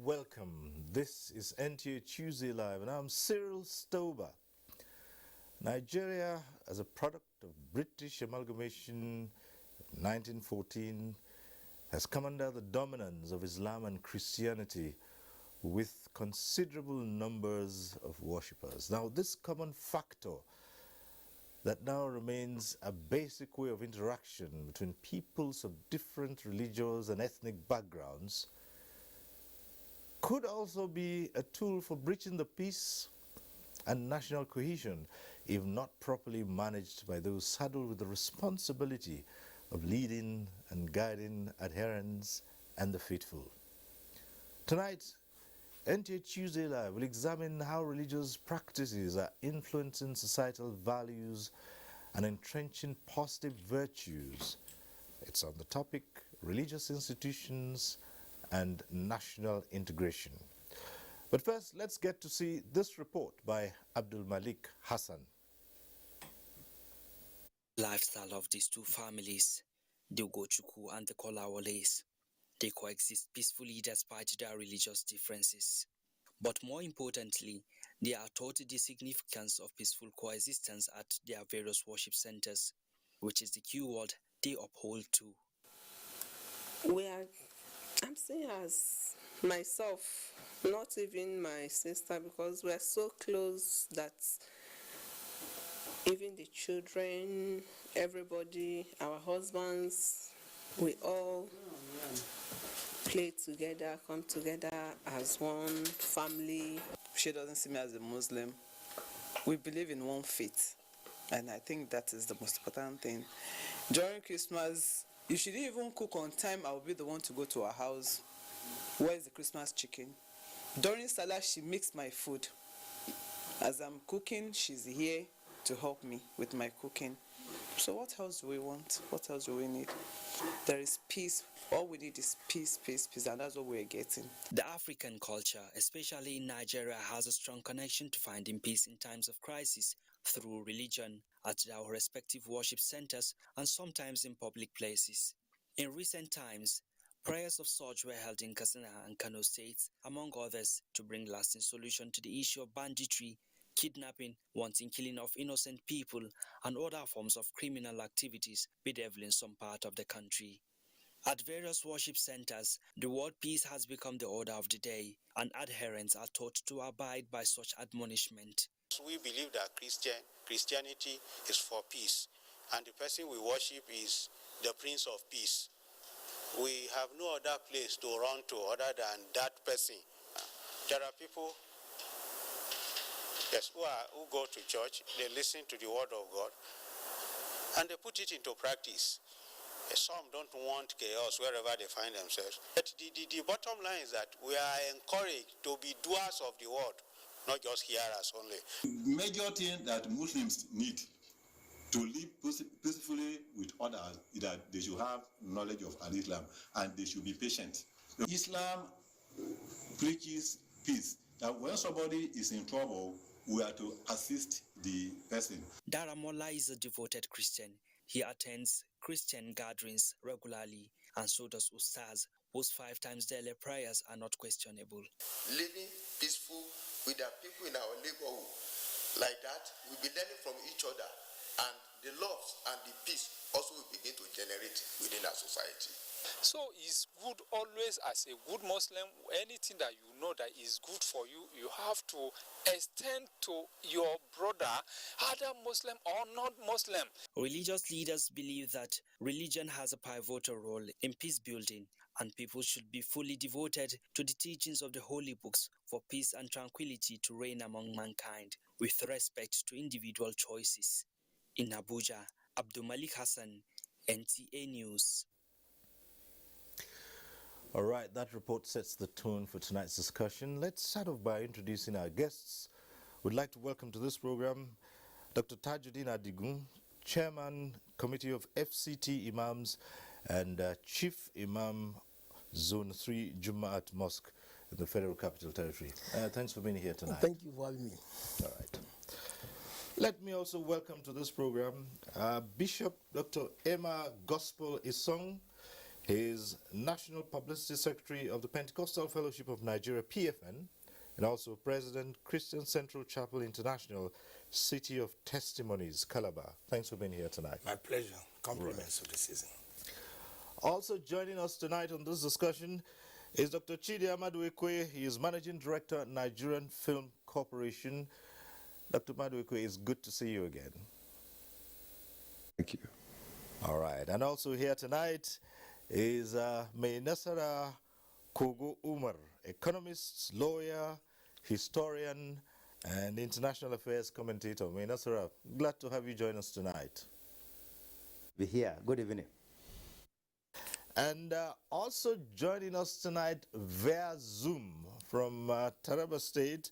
welcome. This is NTA Tuesday Live, and I'm Cyril Stober. Nigeria, as a product of British amalgamation in 1914, has come under the dominance of Islam and Christianity with considerable numbers of worshippers. Now, this common factor that now remains a basic way of interaction between peoples of different religious and ethnic backgrounds could also be a tool for breaching the peace and national cohesion if not properly managed by those saddled with the responsibility of leading and guiding adherents and the faithful. Tonight, NTA Tuesday Live will examine how religious practices are influencing societal values and entrenching positive virtues. It's on the topic religious institutions and national integration. But first, let's get to see this report by Abdul Malik Hassan. Lifestyle of these two families, the Ugochukwu and the Kolawoles. They coexist peacefully despite their religious differences. But more importantly, they are taught the significance of peaceful coexistence at their various worship centers, which is the key word they uphold to. I'm saying as myself, not even my sister, because we are so close that even the children, everybody, our husbands, we all play together, come together as one family. She doesn't see me as a Muslim. We believe in one faith, and I think that is the most important thing. During Christmas, if she didn't even cook on time, I will be the one to go to her house. Where is the Christmas chicken? During Salah, she makes my food. As I'm cooking, she's here to help me with my cooking. So what else do we want? What else do we need? There is peace. All we need is peace, peace, peace, and that's what we're getting. The African culture, especially in Nigeria, has a strong connection to finding peace in times of crisis through religion at our respective worship centers and sometimes in public places. In recent times, prayers of such were held in Katsina and Kano states, among others, to bring lasting solution to the issue of banditry, kidnapping, wanton killing of innocent people, and other forms of criminal activities bedeviling some part of the country. At various worship centers, the word peace has become the order of the day, and adherents are taught to abide by such admonishment. We believe that Christianity is for peace, and the person we worship is the Prince of Peace. We have no other place to run to other than that person. There are people who go to church, they listen to the word of God, and they put it into practice. Some don't want chaos wherever they find themselves. But the bottom line is that we are encouraged to be doers of the word, not just hearers only. The major thing that Muslims need to live peacefully with others is that they should have knowledge of Islam and they should be patient. Islam preaches peace. That when somebody is in trouble, we are to assist the person. Daramola is a devoted Christian. He attends Christian gatherings regularly, and so does Ustaz, whose 5 times daily prayers are not questionable. Living peaceful with the people in our neighborhood, like that, we'll be learning from each other, and the love and the peace also will begin to generate within our society. So it's good always as a good Muslim, anything that you know that is good for you, you have to extend to your brother, either Muslim or not Muslim. Religious leaders believe that religion has a pivotal role in peace building, and people should be fully devoted to the teachings of the holy books for peace and tranquility to reign among mankind, with respect to individual choices. In Abuja, Abdul Malik Hassan, NTA News. All right, that report sets the tone for tonight's discussion. Let's start off by introducing our guests. We'd like to welcome to this program Dr. Tajuddin Adigun, Chairman, Committee of FCT Imams and Chief Imam, Zone 3 Jumaat Mosque in the Federal Capital Territory. Thanks for being here tonight. Thank you for having me. All right. Let me also welcome to this program Bishop Dr. Emma Gospel Isong, He is National Publicity Secretary of the Pentecostal Fellowship of Nigeria, PFN, and also President, Christian Central Chapel International, City of Testimonies, Calabar. Thanks for being here tonight. My pleasure. Compliments of the season. Also joining us tonight on this discussion is Dr. Chidi Amaduekwe. He is Managing Director at Nigerian Film Corporation. Dr. Amaduekwe, it's good to see you again. Thank you. All right. And also here tonight is Mainasara Kogo Umar, economist, lawyer, historian, and international affairs commentator. Mainasara, glad to have you join us tonight. Be here. Good evening. And also joining us tonight via Zoom from Taraba State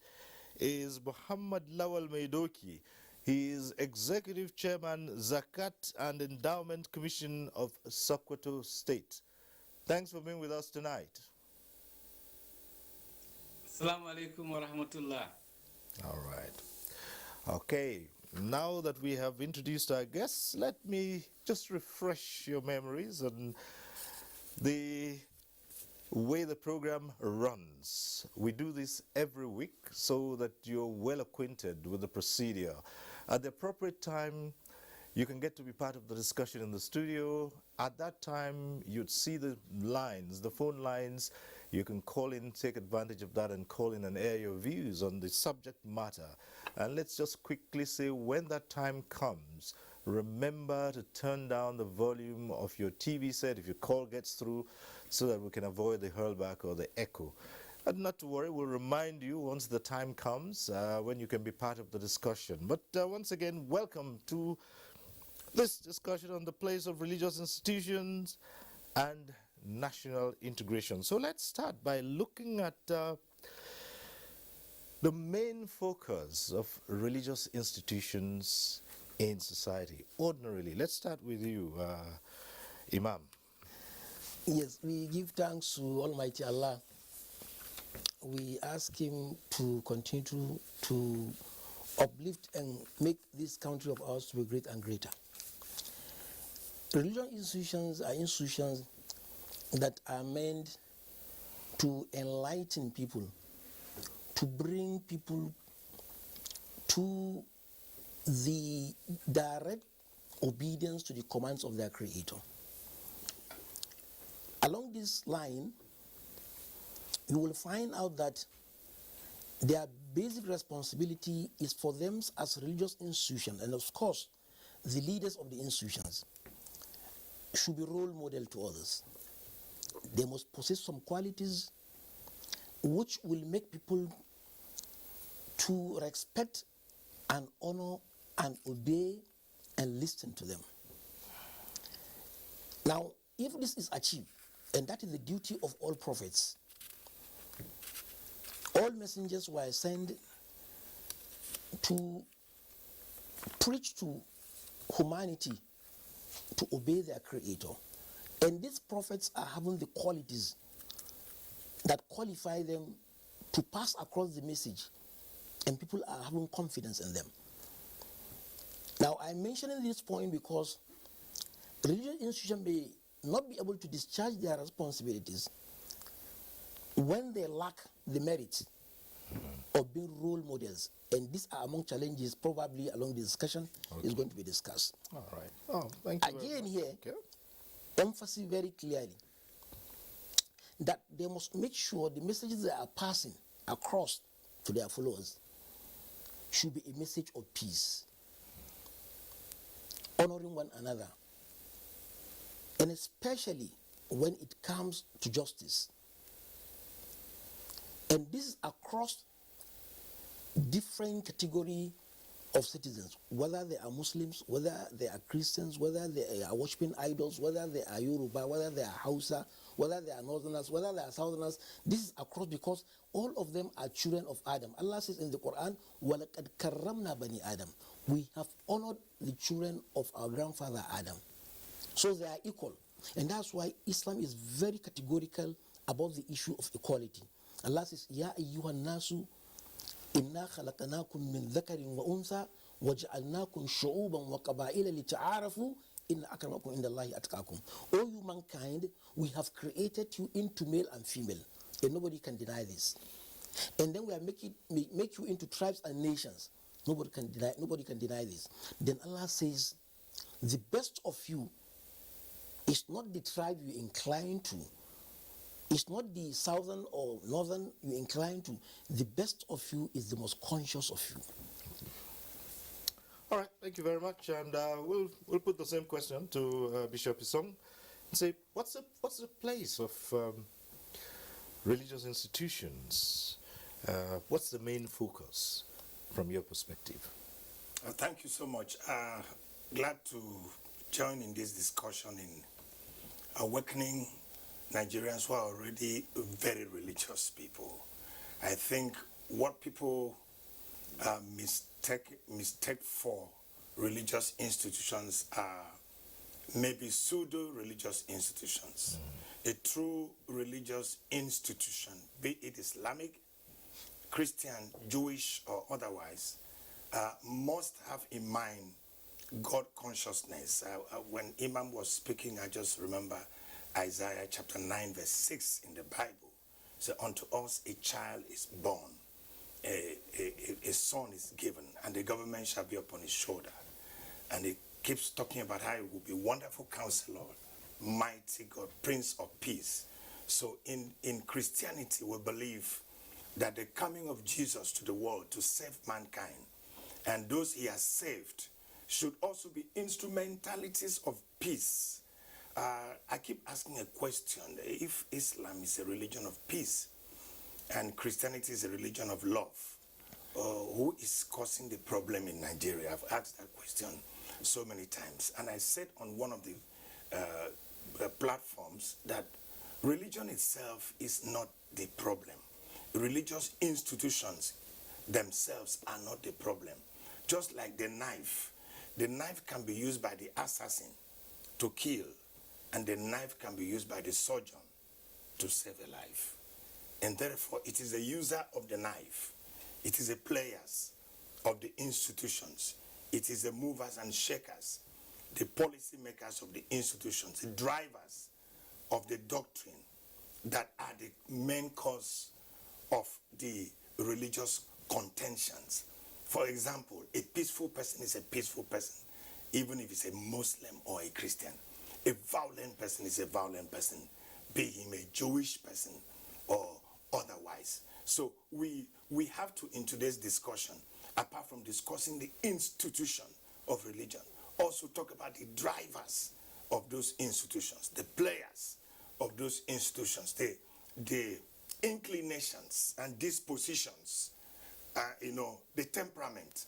is Muhammad Lawal Maidoki. He is Executive Chairman, Zakat and Endowment Commission of Sokoto State. Thanks for being with us tonight. Assalamu alaikum wa rahmatullah. All right. Okay, now that we have introduced our guests, let me just refresh your memories on the way the program runs. We do this every week so that you're well acquainted with the procedure. At the appropriate time, you can get to be part of the discussion in the studio. At that time, you'd see the lines, the phone lines. You can call in, take advantage of that and call in and air your views on the subject matter. And let's just quickly say when that time comes, remember to turn down the volume of your TV set if your call gets through so that we can avoid the hurlback or the echo. And not to worry, we'll remind you once the time comes when you can be part of the discussion. But once again, welcome to this discussion on the place of religious institutions and national integration. So let's start by looking at the main focus of religious institutions in society. Ordinarily, let's start with you, Imam. Yes, we give thanks to Almighty Allah. We ask Him to continue to uplift and make this country of ours to be great and greater. Religious institutions are institutions that are meant to enlighten people, to bring people to the direct obedience to the commands of their Creator. Along this line, you will find out that their basic responsibility is for them as religious institutions, and of course, the leaders of the institutions should be role model to others. They must possess some qualities which will make people to respect and honor and obey and listen to them. Now, if this is achieved, and that is the duty of all prophets, all messengers were sent to preach to humanity to obey their Creator. And these prophets are having the qualities that qualify them to pass across the message, and people are having confidence in them. Now, I'm mentioning this point because religious institutions may not be able to discharge their responsibilities when they lack the merit of being role models. And these are among challenges probably along the discussion is going to be discussed. All right. Oh, thank you. Again here, emphasis very clearly that they must make sure the messages they are passing across to their followers should be a message of peace, honoring one another, and especially when it comes to justice. And this is across different category of citizens, whether they are Muslims, whether they are Christians, whether they are worshiping idols, whether they are Yoruba, whether they are Hausa, whether they are Northerners, whether they are Southerners. This is across because all of them are children of Adam. Allah says in the Quran, وَلَقَدْ كَرَّمْنَا بَنِي Adam. We have honored the children of our grandfather Adam. So they are equal. And that's why Islam is very categorical about the issue of equality. Allah says, Ya ayyuhan nasu, inna khalaqnakum min dhakarin wa untha, waj'alnakum shu'uban wa qaba'ila lita'arafu, Inna akramakum indallahi atqakum. O you mankind, we have created you into male and female, and nobody can deny this. And then we are make you into tribes and nations. Nobody can deny this. Then Allah says, the best of you is not the tribe you incline to. It's not the southern or northern you incline to. The best of you is the most conscious of you. All right, thank you very much, and we'll put the same question to Bishop Isong and say, what's the place of religious institutions? What's the main focus from your perspective? Thank you so much. Glad to join in this discussion in awakening Nigerians who are already very religious people. I think what people mistake for religious institutions are maybe pseudo-religious institutions. A true religious institution, be it Islamic, Christian, Jewish, or otherwise, must have in mind God consciousness. When Imam was speaking, I just remember Isaiah chapter 9 verse 6 in the Bible. So unto us a child is born, a son is given, and the government shall be upon his shoulder. And it keeps talking about how it will be wonderful counselor, mighty God, Prince of Peace. So in Christianity, we believe that the coming of Jesus to the world to save mankind and those he has saved should also be instrumentalities of peace. I keep asking a question: if Islam is a religion of peace and Christianity is a religion of love, who is causing the problem in Nigeria? I've asked that question so many times, and I said on one of the platforms that religion itself is not the problem. Religious institutions themselves are not the problem. Just like the knife can be used by the assassin to kill, and the knife can be used by the surgeon to save a life. And therefore, it is the user of the knife, it is the players of the institutions, it is the movers and shakers, the policy makers of the institutions, the drivers of the doctrine that are the main cause of the religious contentions. For example, a peaceful person is a peaceful person, even if he's a Muslim or a Christian. A violent person is a violent person, be him a Jewish person or otherwise. So we have to, in today's discussion, apart from discussing the institution of religion, also talk about the drivers of those institutions, the players of those institutions, the inclinations and dispositions, the temperament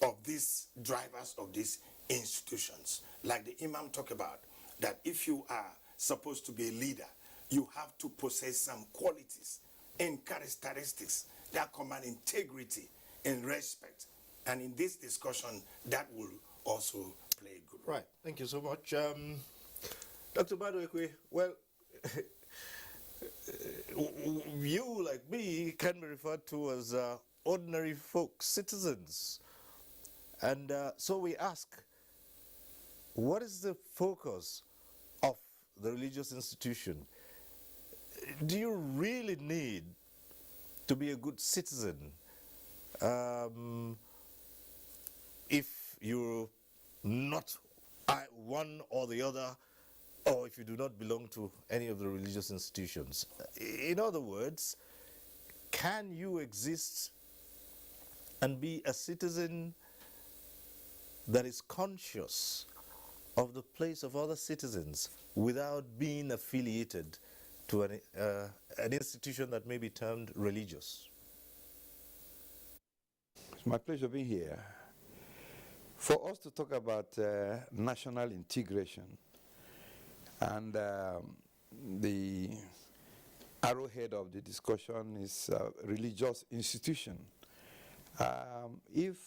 of these drivers of these institutions. Like the Imam talked about, that if you are supposed to be a leader, you have to possess some qualities and characteristics that command integrity and respect. And in this discussion, that will also play a good role. Right, thank you so much. Dr. Badwekwe, well, you, like me, can be referred to as ordinary folk, citizens. And so we ask, what is the focus of the religious institution? Do you really need to be a good citizen if you're not one or the other, or if you do not belong to any of the religious institutions? In other words, can you exist and be a citizen that is conscious of the place of other citizens without being affiliated to an institution that may be termed religious? It's my pleasure being here. For us to talk about national integration, and the arrowhead of the discussion is religious institution. If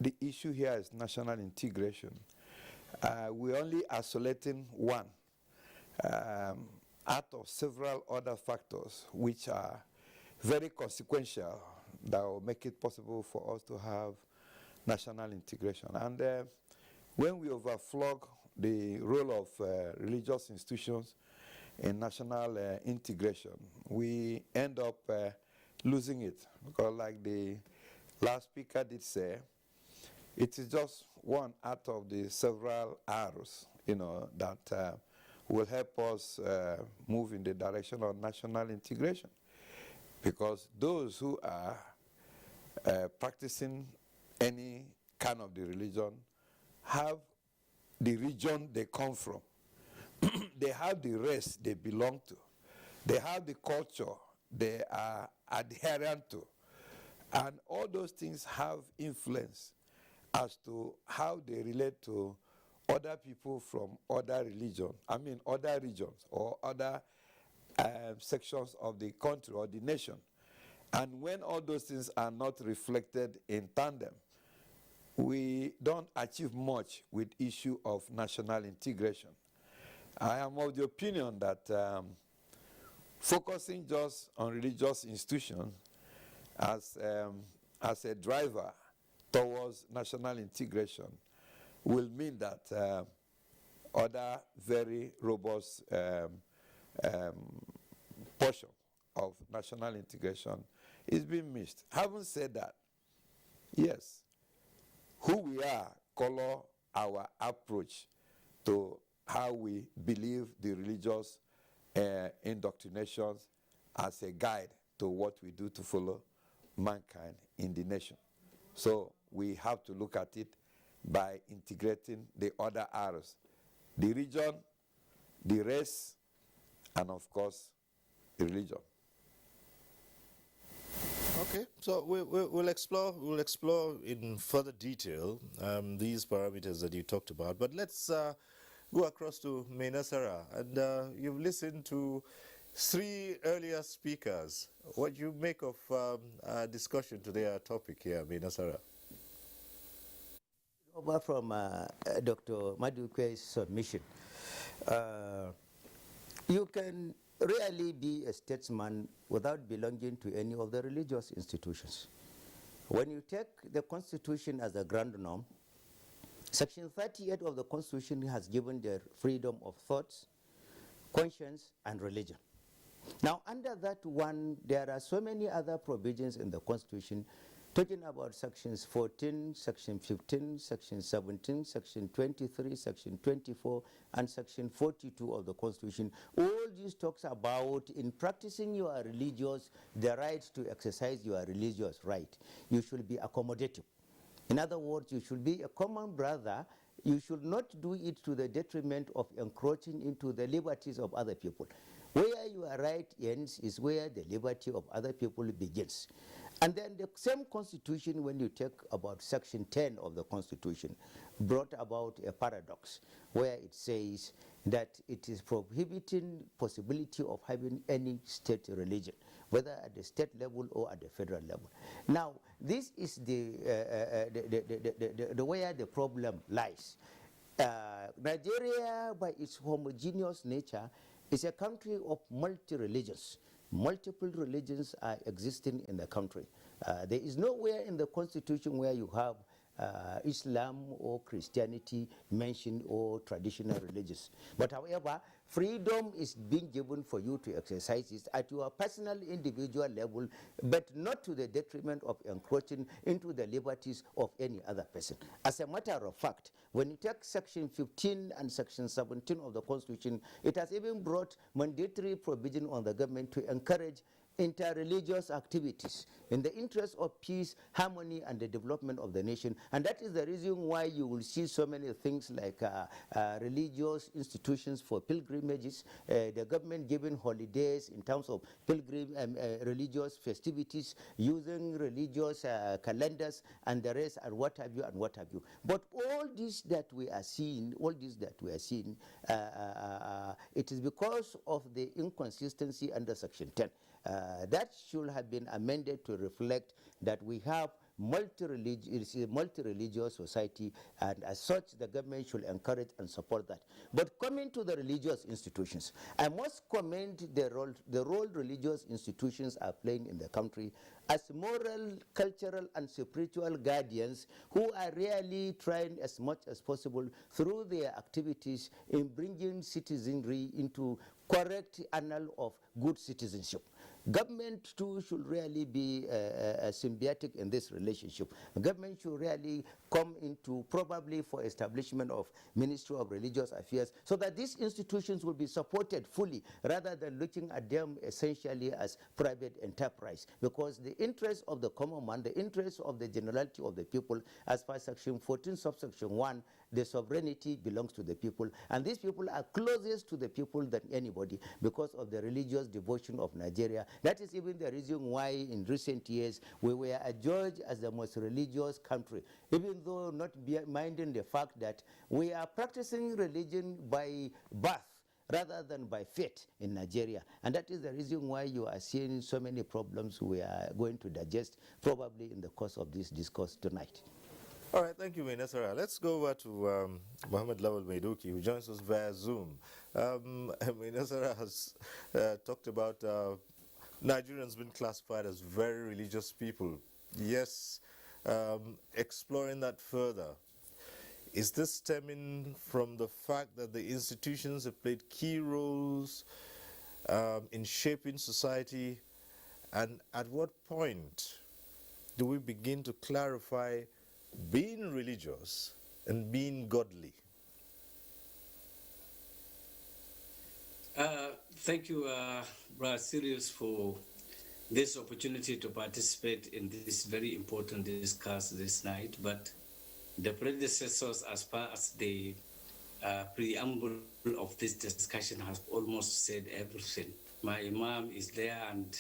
the issue here is national integration, we're only isolating one out of several other factors which are very consequential that will make it possible for us to have national integration. And when we overflog the role of religious institutions in national integration, we end up losing it. Because like the last speaker did say, it is just one out of the several arrows, that will help us move in the direction of national integration. Because those who are practicing any kind of the religion have the region they come from. They have the race they belong to. They have the culture they are adherent to. And all those things have influence as to how they relate to other people from other regions or other sections of the country or the nation. And when all those things are not reflected in tandem, we don't achieve much with issue of national integration. I am of the opinion that focusing just on religious institutions as a driver towards national integration will mean that other very robust portion of national integration is being missed. Having said that, yes, who we are color our approach to how we believe the religious indoctrinations as a guide to what we do to follow mankind in the nation. So we have to look at it by integrating the other arrows: the region, the race, and of course, the religion. Okay, so we'll explore in further detail these parameters that you talked about. But let's go across to Mainasara, and you've listened to 3 earlier speakers. What do you make of our discussion today, our topic here, Mainasara? Over from Dr. Madukwe's submission, you can rarely be a statesman without belonging to any of the religious institutions. When you take the Constitution as a grand norm, Section 38 of the Constitution has given the freedom of thoughts, conscience, and religion. Now, under that one, there are so many other provisions in the Constitution talking about Sections 14, Section 15, Section 17, Section 23, Section 24, and Section 42 of the Constitution. All these talks about, in practicing your religious, the right to exercise your religious right, you should be accommodative. In other words, you should be a common brother. You should not do it to the detriment of encroaching into the liberties of other people. Where your right ends is where the liberty of other people begins. And then the same Constitution, when you take about Section 10 of the Constitution, brought about a paradox where it says that it is prohibiting possibility of having any state religion, whether at the state level or at the federal level. Now, this is the where the problem lies. Nigeria, by its homogeneous nature, is a country of multi-religions. Multiple religions are existing in the country. There is nowhere in the Constitution where you have Islam or Christianity mentioned or traditional religions. But however, freedom is being given for you to exercise it at your personal individual level, but not to the detriment of encroaching into the liberties of any other person. As a matter of fact, when you take Section 15 and Section 17 of the Constitution, it has even brought mandatory provision on the government to encourage interreligious activities in the interest of peace, harmony, and the development of the nation. And that is the reason why you will see so many things like religious institutions for pilgrimages, the government giving holidays in terms of religious festivities, using religious calendars and the rest, and what have you, and what have you. But all this that we are seeing, it is because of the inconsistency under Section 10. That should have been amended to reflect that we have multi-religious society, and as such, the government should encourage and support that. But coming to the religious institutions, I must commend the role religious institutions are playing in the country as moral, cultural, and spiritual guardians who are really trying as much as possible through their activities in bringing citizenry into correct annal of good citizenship. Government too should really be symbiotic in this relationship. Government should really come into probably for establishment of Ministry of Religious Affairs so that these institutions will be supported fully rather than looking at them essentially as private enterprise, because the interest of the common man, the interest of the generality of the people, as per section 14 subsection 1, the sovereignty belongs to the people, and these people are closest to the people than anybody because of the religious devotion of Nigeria. That is even the reason why in recent years we were adjudged as the most religious country, even though not minding the fact that we are practicing religion by birth rather than by faith in Nigeria. And that is the reason why you are seeing so many problems we are going to digest probably in the course of this discourse tonight. All right, thank you, Nasara. Let's go over to Mohammed Lawal Maiduki, who joins us via Zoom. Nasara has talked about Nigerians being classified as very religious people. Yes, exploring that further, is this stemming from the fact that the institutions have played key roles in shaping society? And at what point do we begin to clarify being religious and being godly? Thank you, Brother Sirius, for this opportunity to participate in this very important discussion this night. But the predecessors, as far as the preamble of this discussion, has almost said everything. My Imam is there, and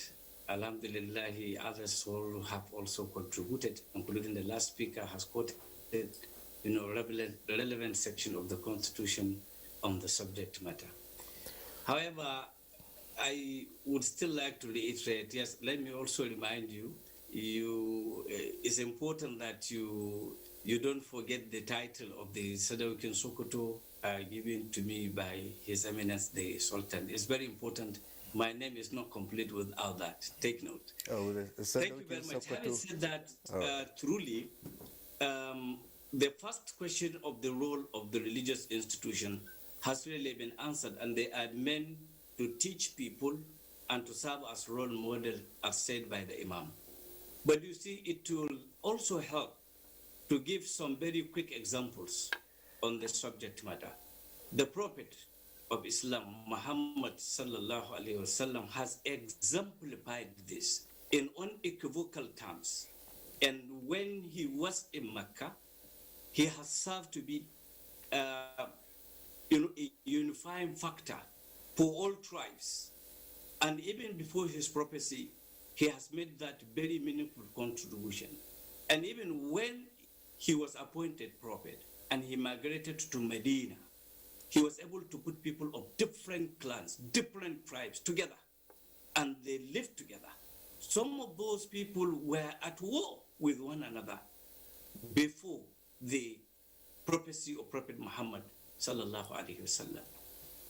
Alhamdulillah, others all have also contributed, including the last speaker has quoted, relevant section of the Constitution on the subject matter. However, I would still like to reiterate, yes, let me also remind you, it's important that you don't forget the title of the Sadaukin Sokoto given to me by His Eminence the Sultan. It's very important. My name is not complete without that. Take note. Oh, thank you very much. Having said that, truly, the first question of the role of the religious institution has really been answered, and they are meant to teach people and to serve as role model, as said by the Imam. But you see, it will also help to give some very quick examples on the subject matter. The Prophet of Islam, Muhammad sallallahu alaihi wasallam, has exemplified this in unequivocal terms. And when he was in Mecca, he has served to be a unifying factor for all tribes. And even before his prophecy, he has made that very meaningful contribution. And even when he was appointed prophet and he migrated to Medina, he was able to put people of different clans, different tribes together, and they lived together. Some of those people were at war with one another before the prophecy of Prophet Muhammad sallallahu alaihi wasallam.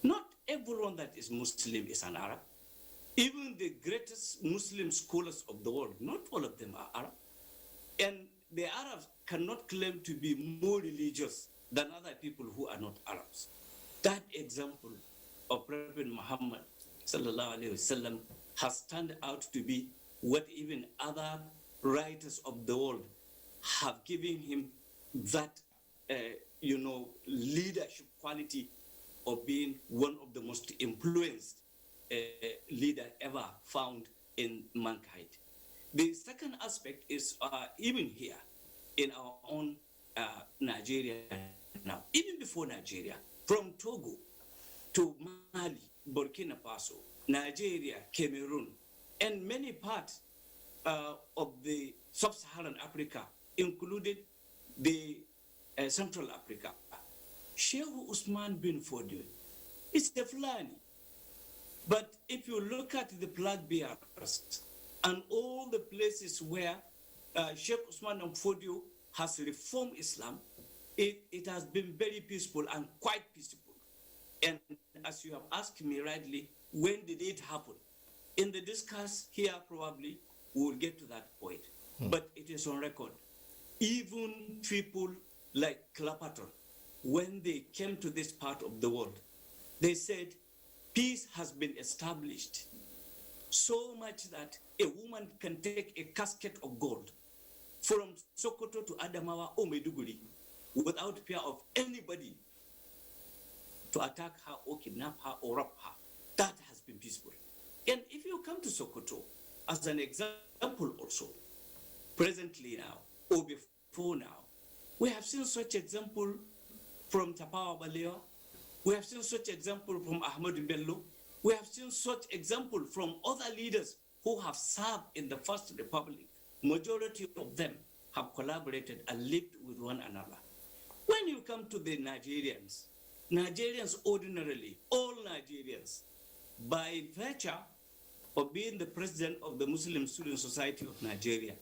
Not everyone that is Muslim is an Arab. Even the greatest Muslim scholars of the world, not all of them are Arab. And the Arabs cannot claim to be more religious than other people who are not Arabs. That example of Prophet Muhammad sallallahu alaihi wasallam has turned out to be what even other writers of the world have given him, that leadership quality of being one of the most influenced leader ever found in mankind. The second aspect is even here in our own Nigeria now, even before Nigeria, from Togo to Mali, Burkina Faso, Nigeria, Cameroon, and many parts of the sub-Saharan Africa, including the Central Africa. Sheikh Usman bin Fodio is the Fulani. But if you look at the flag bearers and all the places where Sheikh Usman Fodio has reformed Islam, it has been very peaceful and quite peaceful. And as you have asked me rightly, when did it happen? In the discuss here, probably we will get to that point. But it is on record. Even people like Clapperton, when they came to this part of the world, they said peace has been established so much that a woman can take a casket of gold from Sokoto to Adamawa or Maiduguri without fear of anybody to attack her or kidnap her or rob her. That has been peaceful. And if you come to Sokoto, as an example also, presently now or before now, we have seen such example from Tapawa Balewa, we have seen such example from Ahmad Bello, we have seen such example from other leaders who have served in the First Republic. Majority of them have collaborated and lived with one another. When you come to the Nigerians, Nigerians ordinarily, all Nigerians, by virtue of being the president of the Muslim Student Society of Nigeria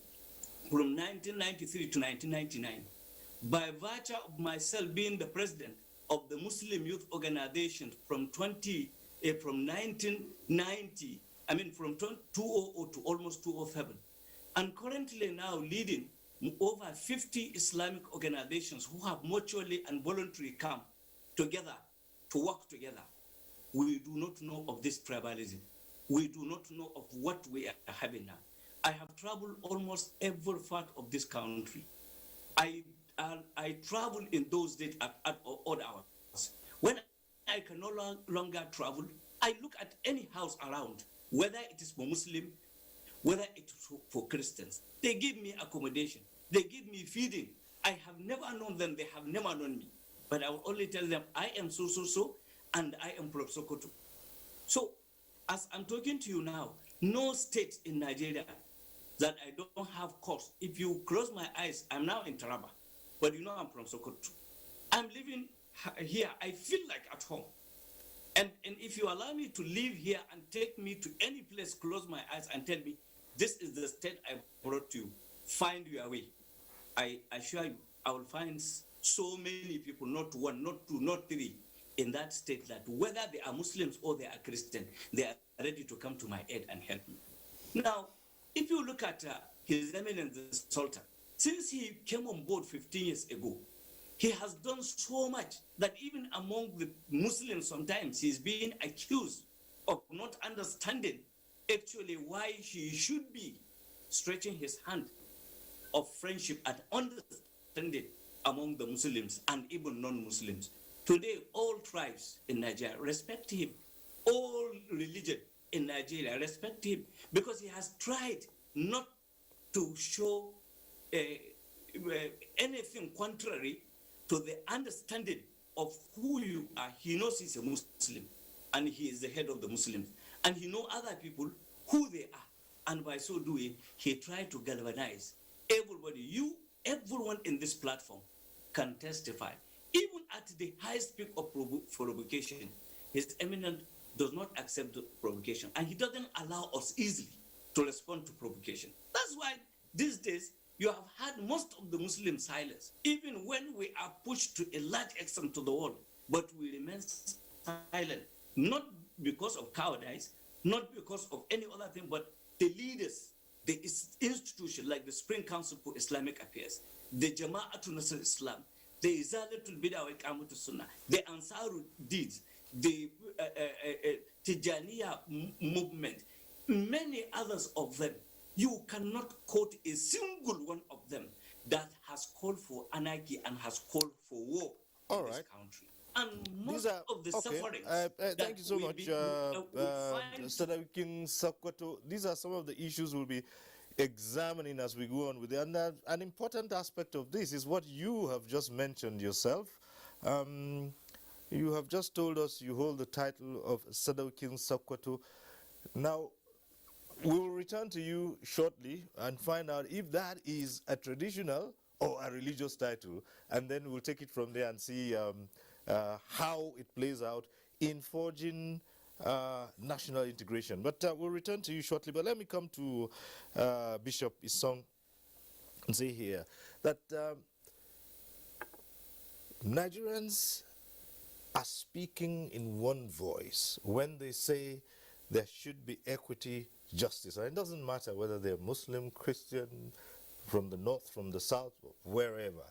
from 1993 to 1999, by virtue of myself being the president of the Muslim Youth Organization from 1990, from 2000 to almost 2007, and currently now leading over 50 Islamic organizations who have mutually and voluntarily come together to work together. We do not know of this tribalism. We do not know of what we are having now. I have traveled almost every part of this country. I traveled in those days at odd hours. When I can no longer travel, I look at any house around, whether it is for Muslim, whether it is for Christians. They give me accommodation. They give me feeding. I have never known them. They have never known me. But I will only tell them, I am so, and I am from Sokoto. So, as I'm talking to you now, no state in Nigeria that I don't have cost. If you close my eyes, I'm now in Taraba, but you know I'm from Sokoto. I'm living here. I feel like at home. And if you allow me to live here and take me to any place, close my eyes and tell me, this is the state I brought you, find your way. I assure you, I will find so many people, not one, not two, not three, in that state that whether they are Muslims or they are Christian, they are ready to come to my aid and help me. Now, if you look at His Eminence the Sultan, since he came on board 15 years ago, he has done so much that even among the Muslims sometimes he's being accused of not understanding actually why he should be stretching his hand of friendship and understanding among the Muslims and even non-Muslims. Today, all tribes in Nigeria respect him. All religion in Nigeria respect him because he has tried not to show anything contrary to the understanding of who you are. He knows he's a Muslim and he is the head of the Muslims. And he knows other people who they are. And by so doing, he tried to galvanize everybody. Everyone in this platform can testify. Even at the highest peak of provocation, His Eminence does not accept the provocation. And he doesn't allow us easily to respond to provocation. That's why these days, you have had most of the Muslims silence, even when we are pushed to a large extent to the world, but we remain silent, not because of cowardice, not because of any other thing, but the leaders, the institution like the Spring Council for Islamic Affairs, the Jama'atul Nasr Islam, the Izalatul Bid'ah wa Iqamatus Sunnah, the Ansarud Deeds, the Tijaniya movement, many others of them. You cannot quote a single one of them that has called for anarchy and has called for war in this country. And most of the sufferings. Thank you so much, Sadawikin Sakwato. These are some of the issues we'll be examining as we go on with it. And an important aspect of this is what you have just mentioned yourself. You have just told us you hold the title of Sadawikin Sakwato. Now, we will return to you shortly and find out if that is a traditional or a religious title, and then we'll take it from there and see how it plays out in forging national integration. But we'll return to you shortly. But let me come to Bishop Isong. see here that Nigerians are speaking in one voice when they say there should be equity, justice. And it doesn't matter whether they're Muslim, Christian, from the north, from the south, wherever.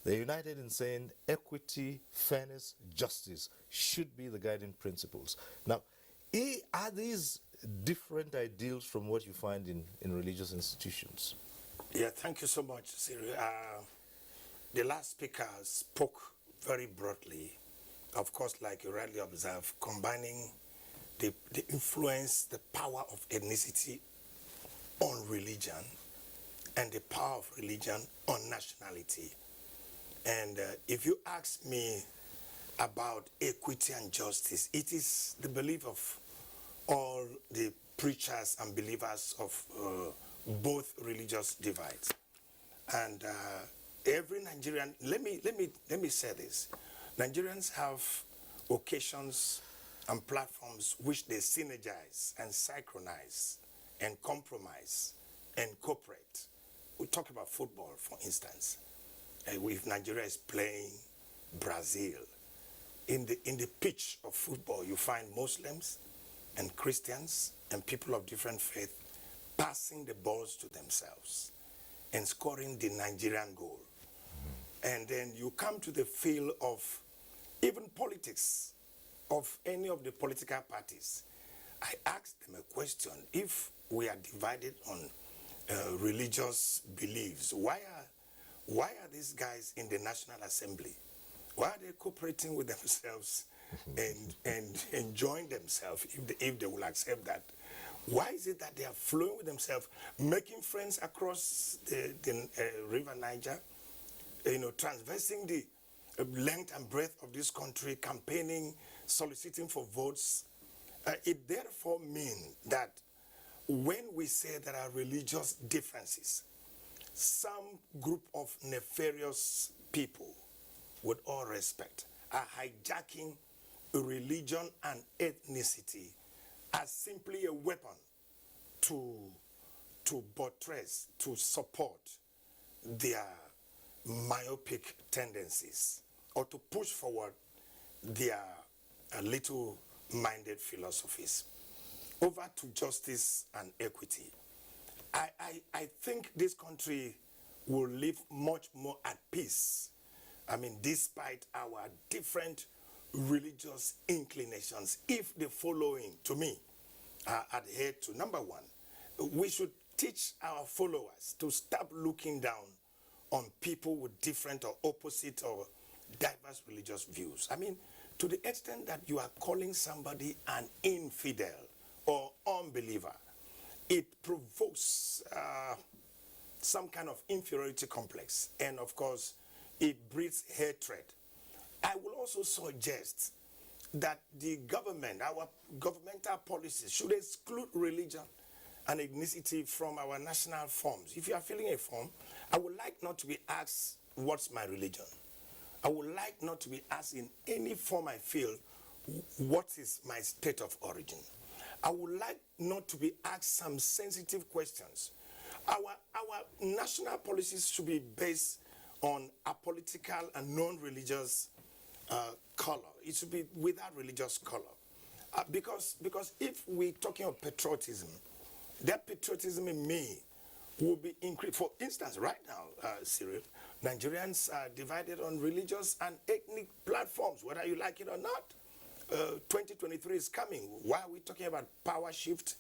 They're united in saying equity, fairness, justice should be the guiding principles. Now, are these different ideals from what you find in religious institutions? Yeah, thank you so much, Siri. The last speaker spoke very broadly, of course, like you rightly observed, combining the influence, the power of ethnicity on religion and the power of religion on nationality. And if you ask me about equity and justice, it is the belief of all the preachers and believers of both religious divides. And every Nigerian, let me say this. Nigerians have occasions and platforms which they synergize and synchronize and compromise and cooperate. We talk about football, for instance. If Nigeria is playing Brazil, in the pitch of football, you find Muslims and Christians and people of different faith passing the balls to themselves and scoring the Nigerian goal. And then you come to the field of even politics of any of the political parties. I asked them a question. If we are divided on religious beliefs, why are these guys in the National Assembly? Why are they cooperating with themselves and enjoying themselves if they will accept that? Why is it that they are flowing with themselves, making friends across the River Niger, transversing the length and breadth of this country, campaigning, soliciting for votes? It therefore means that when we say there are religious differences, some group of nefarious people, with all respect, are hijacking religion and ethnicity as simply a weapon to buttress, to support their myopic tendencies, or to push forward their little-minded philosophies. Over to justice and equity. I think this country will live much more at peace. I mean, despite our different religious inclinations, if the following, to me, are adhered to. Number one, we should teach our followers to stop looking down on people with different or opposite or diverse religious views. I mean, to the extent that you are calling somebody an infidel or unbeliever, it provokes some kind of inferiority complex, and of course, it breeds hatred. I will also suggest that the government, our governmental policies, should exclude religion and ethnicity from our national forms. If you are filling a form, I would like not to be asked, what's my religion? I would like not to be asked in any form I feel, what is my state of origin? I would like not to be asked some sensitive questions. Our national policies should be based on apolitical and non-religious color. It should be without religious color. Because if we're talking of patriotism, that patriotism in me will be increased. For instance, right now, Cyril, Nigerians are divided on religious and ethnic platforms, whether you like it or not. 2023 is coming. Why are we talking about power shift?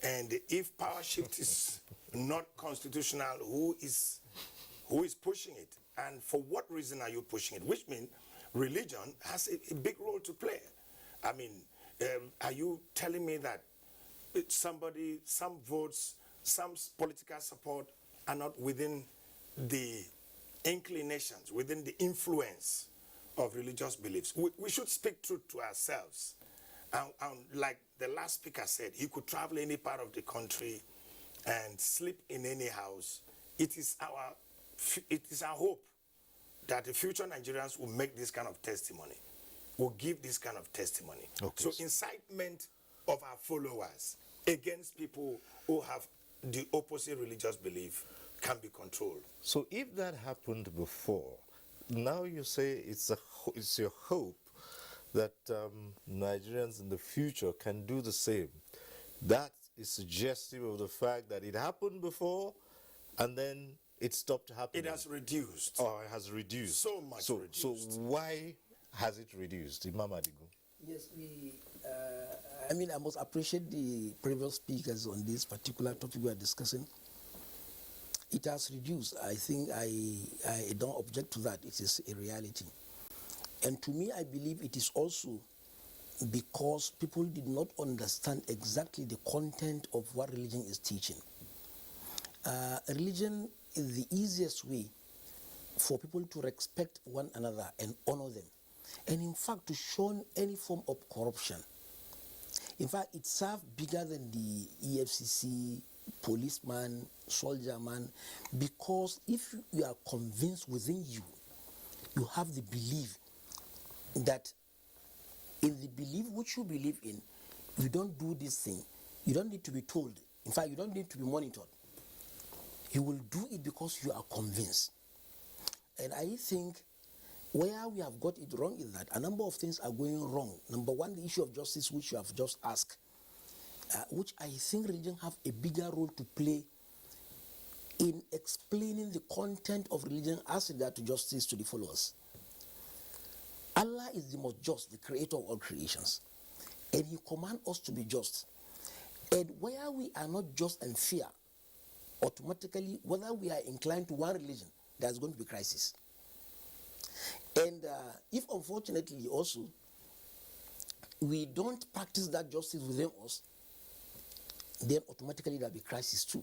And if power shift is not constitutional, who is pushing it? And for what reason are you pushing it? Which means religion has a big role to play. I mean, are you telling me that some votes, some political support are not within the inclinations, within the influence of religious beliefs? We should speak truth to ourselves. And like the last speaker said, he could travel any part of the country and sleep in any house. It is our hope that the future Nigerians will make this kind of testimony, will give this kind of testimony. Okay. So incitement of our followers against people who have the opposite religious belief can be controlled. So if that happened before, now you say it's your hope that Nigerians in the future can do the same. That is suggestive of the fact that it happened before and then it stopped happening. It has reduced. Oh, it has reduced. So much reduced. So why has it reduced, Imam Adigu? Yes, I mean, I must appreciate the previous speakers on this particular topic we are discussing. It has reduced. I think I don't object to that. It is a reality. And to me, I believe it is also because people did not understand exactly the content of what religion is teaching. Religion is the easiest way for people to respect one another and honor them. And in fact, to shun any form of corruption. In fact, it serves bigger than the EFCC, policeman, soldier man, because if you are convinced within you, you have the belief that in the belief which you believe in, you don't do this thing. You don't need to be told. In fact, you don't need to be monitored. You will do it because you are convinced. And I think where we have got it wrong is that a number of things are going wrong. Number one, the issue of justice, which you have just asked, which I think religion have a bigger role to play in explaining the content of religion as regard to justice to the followers. Allah is the most just, the creator of all creations. And he commands us to be just. And where we are not just and fair, automatically, whether we are inclined to one religion, there's going to be crisis. And if unfortunately also, we don't practice that justice within us, then automatically there'll be crisis too.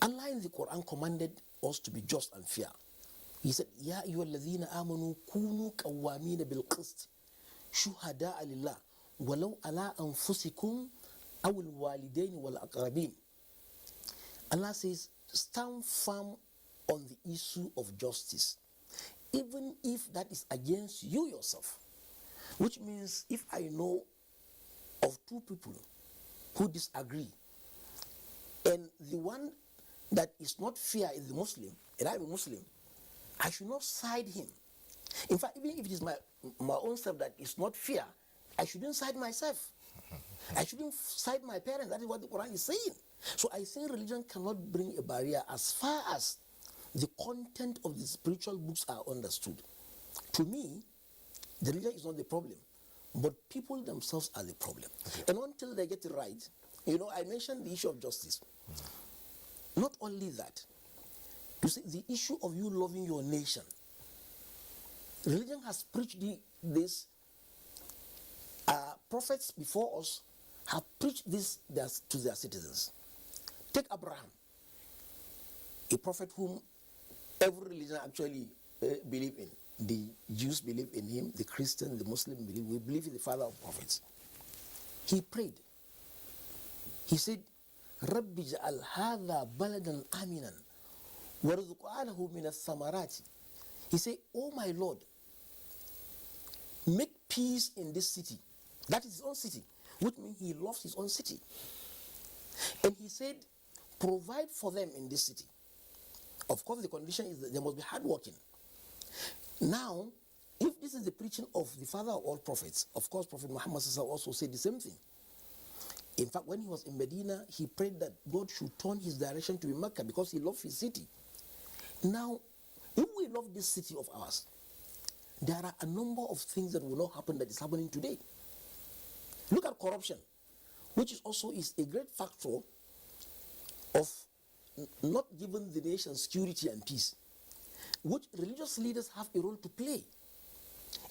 Allah in the Quran commanded us to be just and fair. He said, Ya ayyuhalladhina amanu kunu qawwamina bil qist shuhada'a lillah walau ala anfusikum aw al walidain wal aqrabin. Allah says, stand firm on the issue of justice, even if that is against you yourself. Which means if I know of two people who disagree, and the one that is not fair is the Muslim, and I'm a Muslim, I should not side him. In fact, even if it is my own self that is not fair, I shouldn't side myself. I shouldn't side my parents. That is what the Quran is saying. So I think religion cannot bring a barrier as far as the content of the spiritual books are understood. To me, the religion is not the problem, but people themselves are the problem. Okay. And until they get it right, I mentioned the issue of justice. Not only that, you see, the issue of you loving your nation. Religion has preached this. Prophets before us have preached this to their citizens. Take Abraham, a prophet whom every religion actually believe in. The Jews believe in him, the Christians, the Muslims believe. We believe in the father of prophets. He prayed. He said, Rabbi ja'al hadha baladan aminan warzuq ahlahu min as-samarati. He said, oh my Lord, make peace in this city. That is his own city, which means he loves his own city. And he said, provide for them in this city. Of course, the condition is that they must be hardworking. Now, if this is the preaching of the father of all prophets, of course, Prophet Muhammad also said the same thing. In fact, when he was in Medina, he prayed that God should turn his direction to be Mecca because he loved his city. Now, if we love this city of ours, there are a number of things that will not happen that is happening today. Look at corruption, which is a great factor of not giving the nation security and peace, which religious leaders have a role to play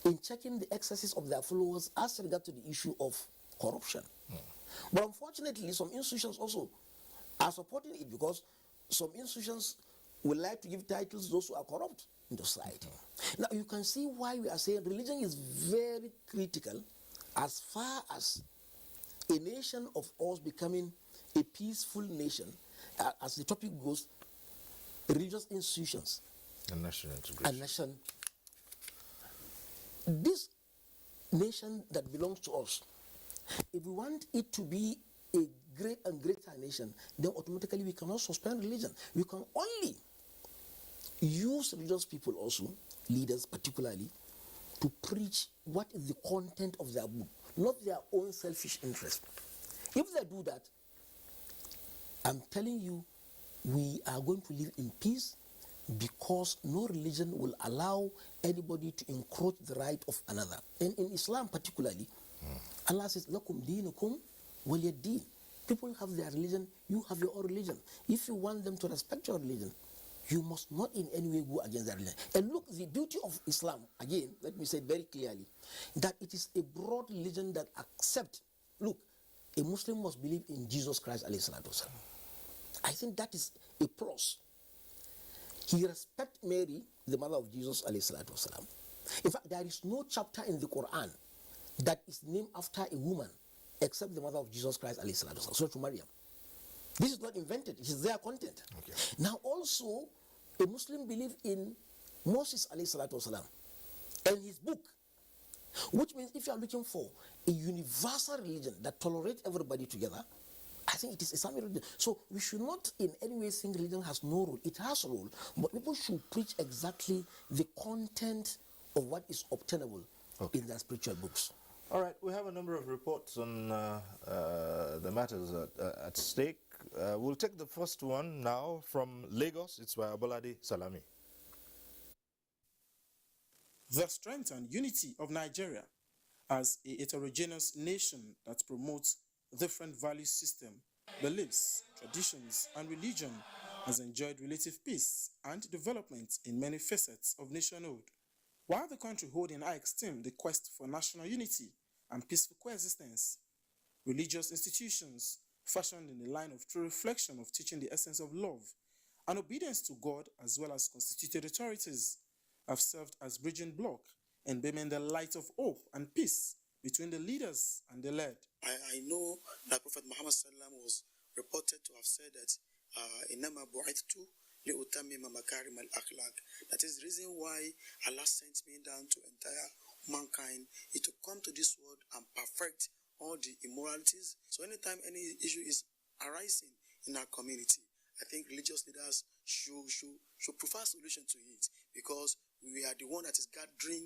in checking the excesses of their followers as regard to the issue of corruption. But unfortunately, some institutions also are supporting it because some institutions would like to give titles to those who are corrupt in the society. Now, you can see why we are saying religion is very critical as far as a nation of us becoming a peaceful nation. As the topic goes, religious institutions and national integration. This nation that belongs to us, if we want it to be a great and greater nation, then automatically we cannot suspend religion. We can only use religious people also, leaders particularly, to preach what is the content of their book, not their own selfish interest. If they do that, I'm telling you, we are going to live in peace, because no religion will allow anybody to encroach the right of another. And in Islam particularly, Allah says, "Lakum dinukum waliyad-din." People have their religion, you have your own religion. If you want them to respect your religion, you must not in any way go against their religion. And look, the beauty of Islam, again, let me say it very clearly, that it is a broad religion that accepts, look, a Muslim must believe in Jesus Christ, alayhi salatu wasalam. I think that is a plus. He respects Mary, the mother of Jesus, alayhi salatu wasalam. In fact, there is no chapter in the Quran that is named after a woman except the mother of Jesus Christ, alayhi salatu wasalam, Surah Maryam. This is not invented, it is their content. Okay. Now also, a Muslim believes in Moses, alayhi salatu wasalam, and his book, which means if you are looking for a universal religion that tolerates everybody together, I think it is Islamic religion. So we should not in any way think religion has no role. It has a role, but people should preach exactly the content of what is obtainable in their spiritual books. All right, we have a number of reports on the matters at stake. We'll take the first one now from Lagos. It's by Abolade Salami. The strength and unity of Nigeria as a heterogeneous nation that promotes different value system, beliefs, traditions, and religion has enjoyed relative peace and development in many facets of nationhood. While the country holds in high esteem the quest for national unity and peaceful coexistence, religious institutions fashioned in the line of true reflection of teaching the essence of love and obedience to God as well as constituted authorities have served as bridging block and beaming the light of hope and peace between the leaders and the led. I know that Prophet Muhammad Sallam was reported to have said that Inama bu'ithtu li'utammima makarim al-akhlaq. That is the reason why Allah sent me down to entire mankind is to come to this world and perfect all the immoralities. So anytime any issue is arising in our community, I think religious leaders should prefer solution to it, because we are the one that is gathering,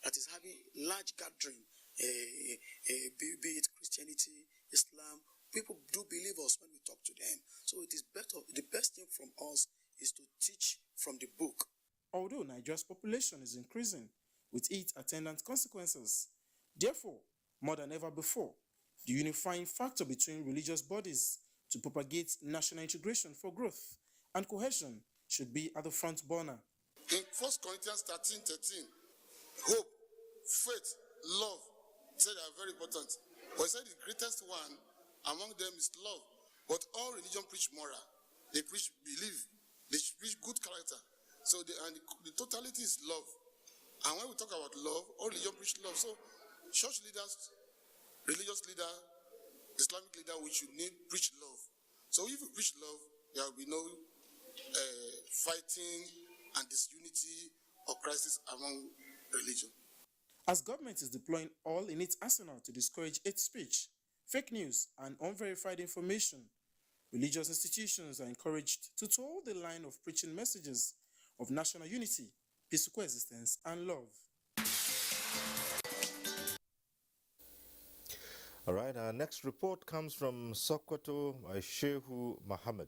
that is having large gathering, be it Christianity, Islam. People do believe us when we talk to them. So it is better. The best thing from us is to teach from the book. Although Nigeria's population is increasing, with its attendant consequences, therefore, more than ever before, the unifying factor between religious bodies to propagate national integration for growth and cohesion should be at the front burner. In 1 Corinthians 13:13, hope, faith, love, said they are very important. But he said the greatest one among them is love. But all religion preach moral. They preach belief. They preach good character. So the totality is love. And when we talk about love, all religion preach love. So church leaders, religious leader, Islamic leader, we should preach love. So if we preach love, there will be no fighting and disunity or crisis among religion. As government is deploying all in its arsenal to discourage hate speech, fake news, and unverified information, religious institutions are encouraged to toe the line of preaching messages of national unity, peaceful coexistence, and love. All right, our next report comes from Sokoto by Shehu Mohammed.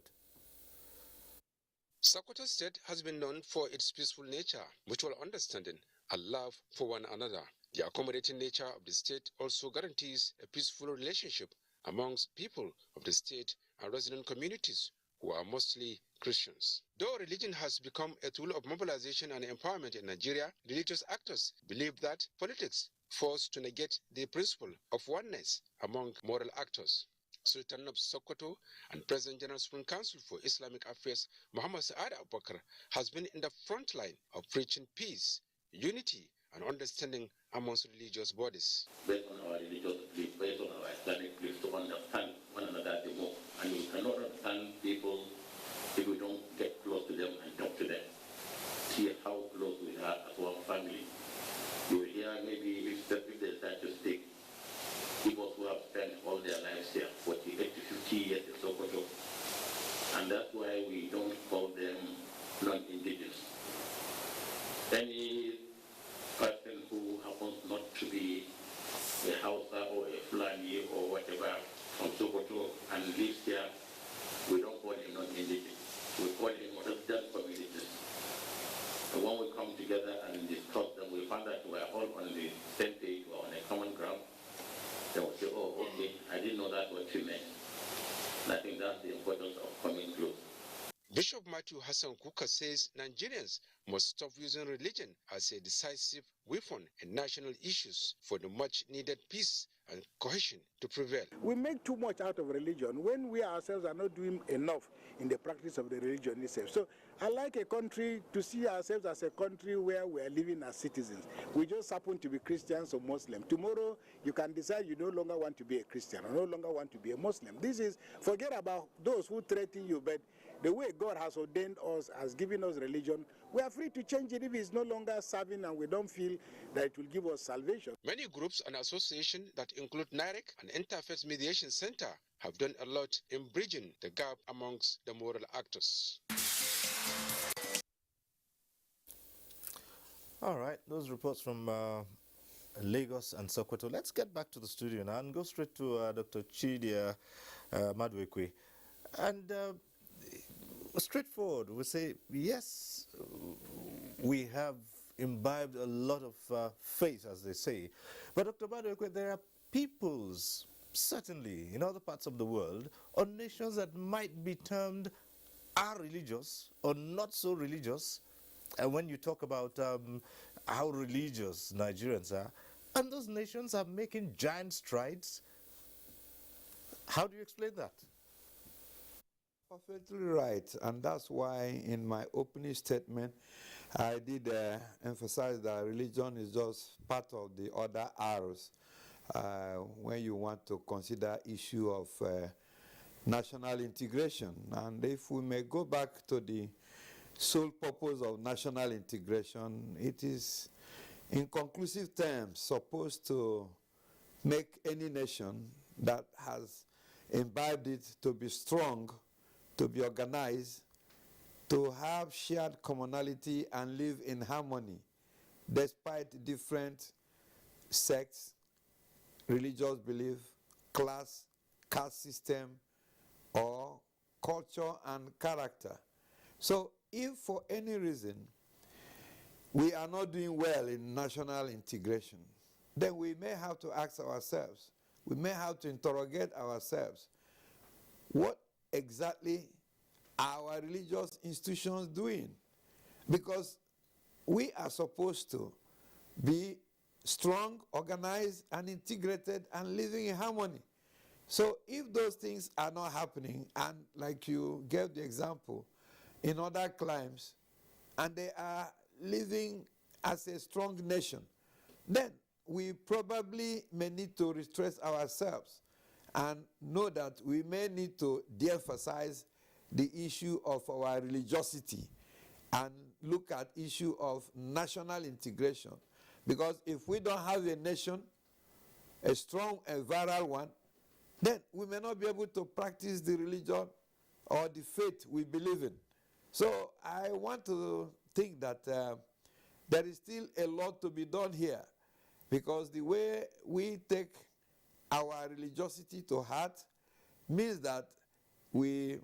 Sokoto State has been known for its peaceful nature, mutual understanding, and love for one another. The accommodating nature of the state also guarantees a peaceful relationship amongst people of the state and resident communities who are mostly Christians. Though religion has become a tool of mobilization and empowerment in Nigeria, religious actors believe that politics force to negate the principle of oneness among moral actors. Sultan of Sokoto and President General Supreme Council for Islamic Affairs Muhammad Saad Abubakar has been in the front line of preaching peace, unity, and understanding amongst religious bodies. Based on our religious belief, based on our Islamic beliefs, to understand one another the more. And we cannot understand people if we don't get close to them and talk to them. See how close we are as one family. You will hear maybe if they decide to speak, people who have spent all their lives here, 48 Shaitu Hassan Kuka says Nigerians must stop using religion as a decisive weapon in national issues for the much-needed peace and cohesion to prevail. We make too much out of religion when we ourselves are not doing enough in the practice of the religion itself. So I like a country to see ourselves as a country where we are living as citizens. We just happen to be Christians or Muslim. Tomorrow you can decide you no longer want to be a Christian or no longer want to be a Muslim. This is, forget about those who threaten you, but the way God has ordained us, has given us religion, we are free to change it if it's no longer serving and we don't feel that it will give us salvation. Many groups and associations that include NIREC and Interfaith Mediation Center have done a lot in bridging the gap amongst the moral actors. All right, those reports from Lagos and Sokoto. Let's get back to the studio now and go straight to Dr. Chidia Madwekwe. And straightforward, we say, yes, we have imbibed a lot of faith, as they say. But Dr. Madwekwe, there are peoples, certainly, in other parts of the world, or nations that might be termed are religious or not so religious. And when you talk about how religious Nigerians are, and those nations are making giant strides, how do you explain that? Perfectly right, and that's why in my opening statement I did emphasize that religion is just part of the other R's when you want to consider issue of national integration. And if we may go back to the sole purpose of national integration, it is in conclusive terms supposed to make any nation that has imbibed it to be strong, to be organized, to have shared commonality and live in harmony despite different sects, religious belief, class, caste system, or culture and character. So if for any reason we are not doing well in national integration, then we may have to ask ourselves, we may have to interrogate ourselves, what exactly are our religious institutions doing? Because we are supposed to be strong, organized, and integrated and living in harmony. So if those things are not happening, and like you gave the example, in other climes, and they are living as a strong nation, then we probably may need to restrain ourselves and know that we may need to de-emphasize the issue of our religiosity and look at issue of national integration. Because if we don't have a nation, a strong and viral one, then we may not be able to practice the religion or the faith we believe in. So I want to think that there is still a lot to be done here, because the way we take our religiosity to heart means that we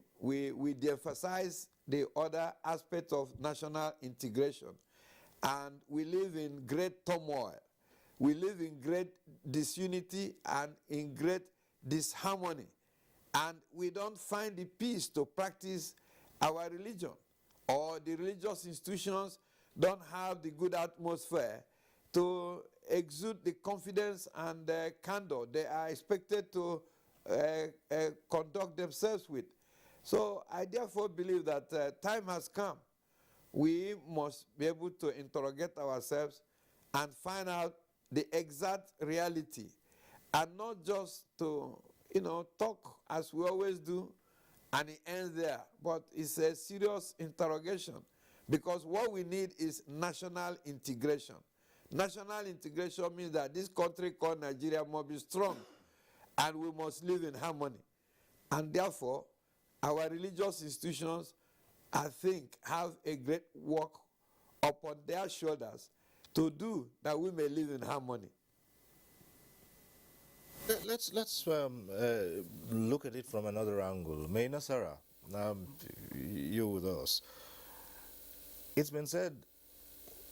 de-emphasize the other aspects of national integration, and we live in great turmoil. We live in great disunity and in great disharmony, and we don't find the peace to practice our religion, or the religious institutions don't have the good atmosphere to exude the confidence and the candor they are expected to conduct themselves with. So I therefore believe that time has come. We must be able to interrogate ourselves and find out the exact reality, and not just to talk as we always do and it ends there, but it's a serious interrogation, because what we need is national integration. National integration means that this country called Nigeria must be strong, and we must live in harmony. And therefore, our religious institutions, I think, have a great work upon their shoulders to do that we may live in harmony. Let's look at it from another angle. Maina Sarah, you with us. It's been said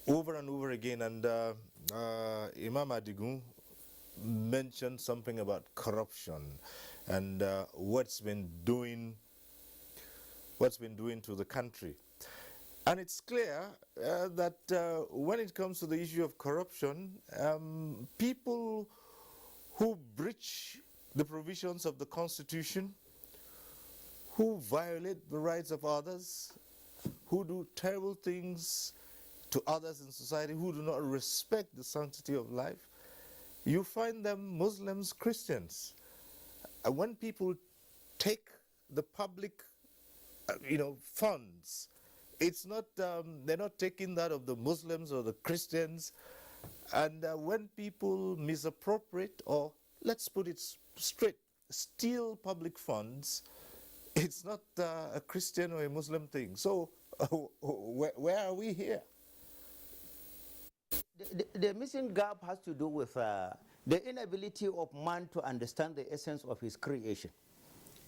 over and over again, and Imam Adigun mentioned something about corruption and what's been doing to the country. And it's clear that when it comes to the issue of corruption, people who breach the provisions of the Constitution, who violate the rights of others, who do terrible things to others in society, who do not respect the sanctity of life, you find them Muslims, Christians. And when people take the public, funds, it's not, they're not taking that of the Muslims or the Christians. And when people misappropriate, or let's put it straight, steal public funds, it's not a Christian or a Muslim thing. So where are we here? The missing gap has to do with the inability of man to understand the essence of his creation.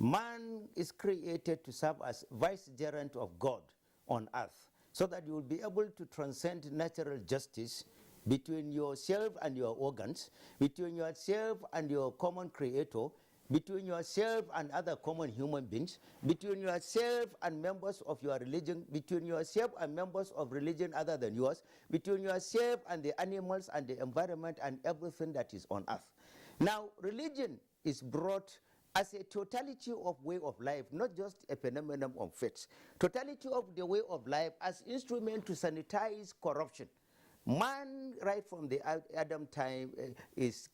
Man is created to serve as vicegerent of God on earth, so that you will be able to transcend natural justice between yourself and your organs, between yourself and your common creator, between yourself and other common human beings, between yourself and members of your religion, between yourself and members of religion other than yours, between yourself and the animals and the environment and everything that is on earth. Now, religion is brought as a totality of way of life, not just a phenomenon of faith. Totality of the way of life as instrument to sanitize corruption. Man, right from the Adam time, is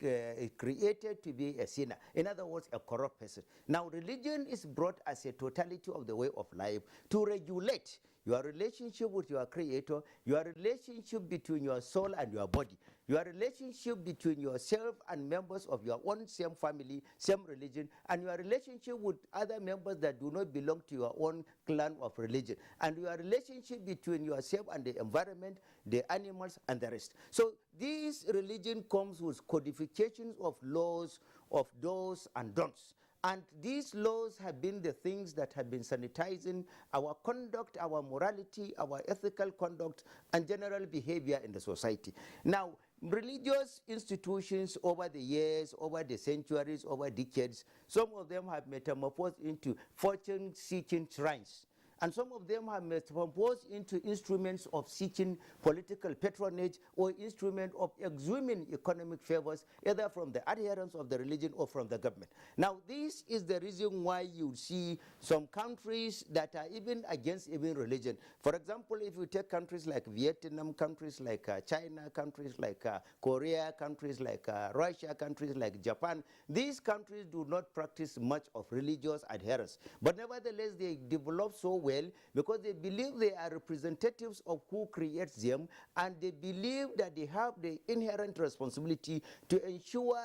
created to be a sinner. In other words, a corrupt person. Now, religion is brought as a totality of the way of life to regulate your relationship with your creator, your relationship between your soul and your body, your relationship between yourself and members of your own same family, same religion, and your relationship with other members that do not belong to your own clan of religion, and your relationship between yourself and the environment, the animals, and the rest. So this religion comes with codifications of laws, of do's and don'ts. And these laws have been the things that have been sanitizing our conduct, our morality, our ethical conduct, and general behavior in the society. Now, religious institutions over the years, over the centuries, over decades, some of them have metamorphosed into fortune-seeking shrines. And some of them have metamorphosed into instruments of seeking political patronage or instrument of exhuming economic favors, either from the adherents of the religion or from the government. Now, this is the reason why you see some countries that are even against even religion. For example, if you take countries like Vietnam, countries like China, countries like Korea, countries like Russia, countries like Japan, these countries do not practice much of religious adherence. But nevertheless, they develop so well because they believe they are representatives of who creates them, and they believe that they have the inherent responsibility to ensure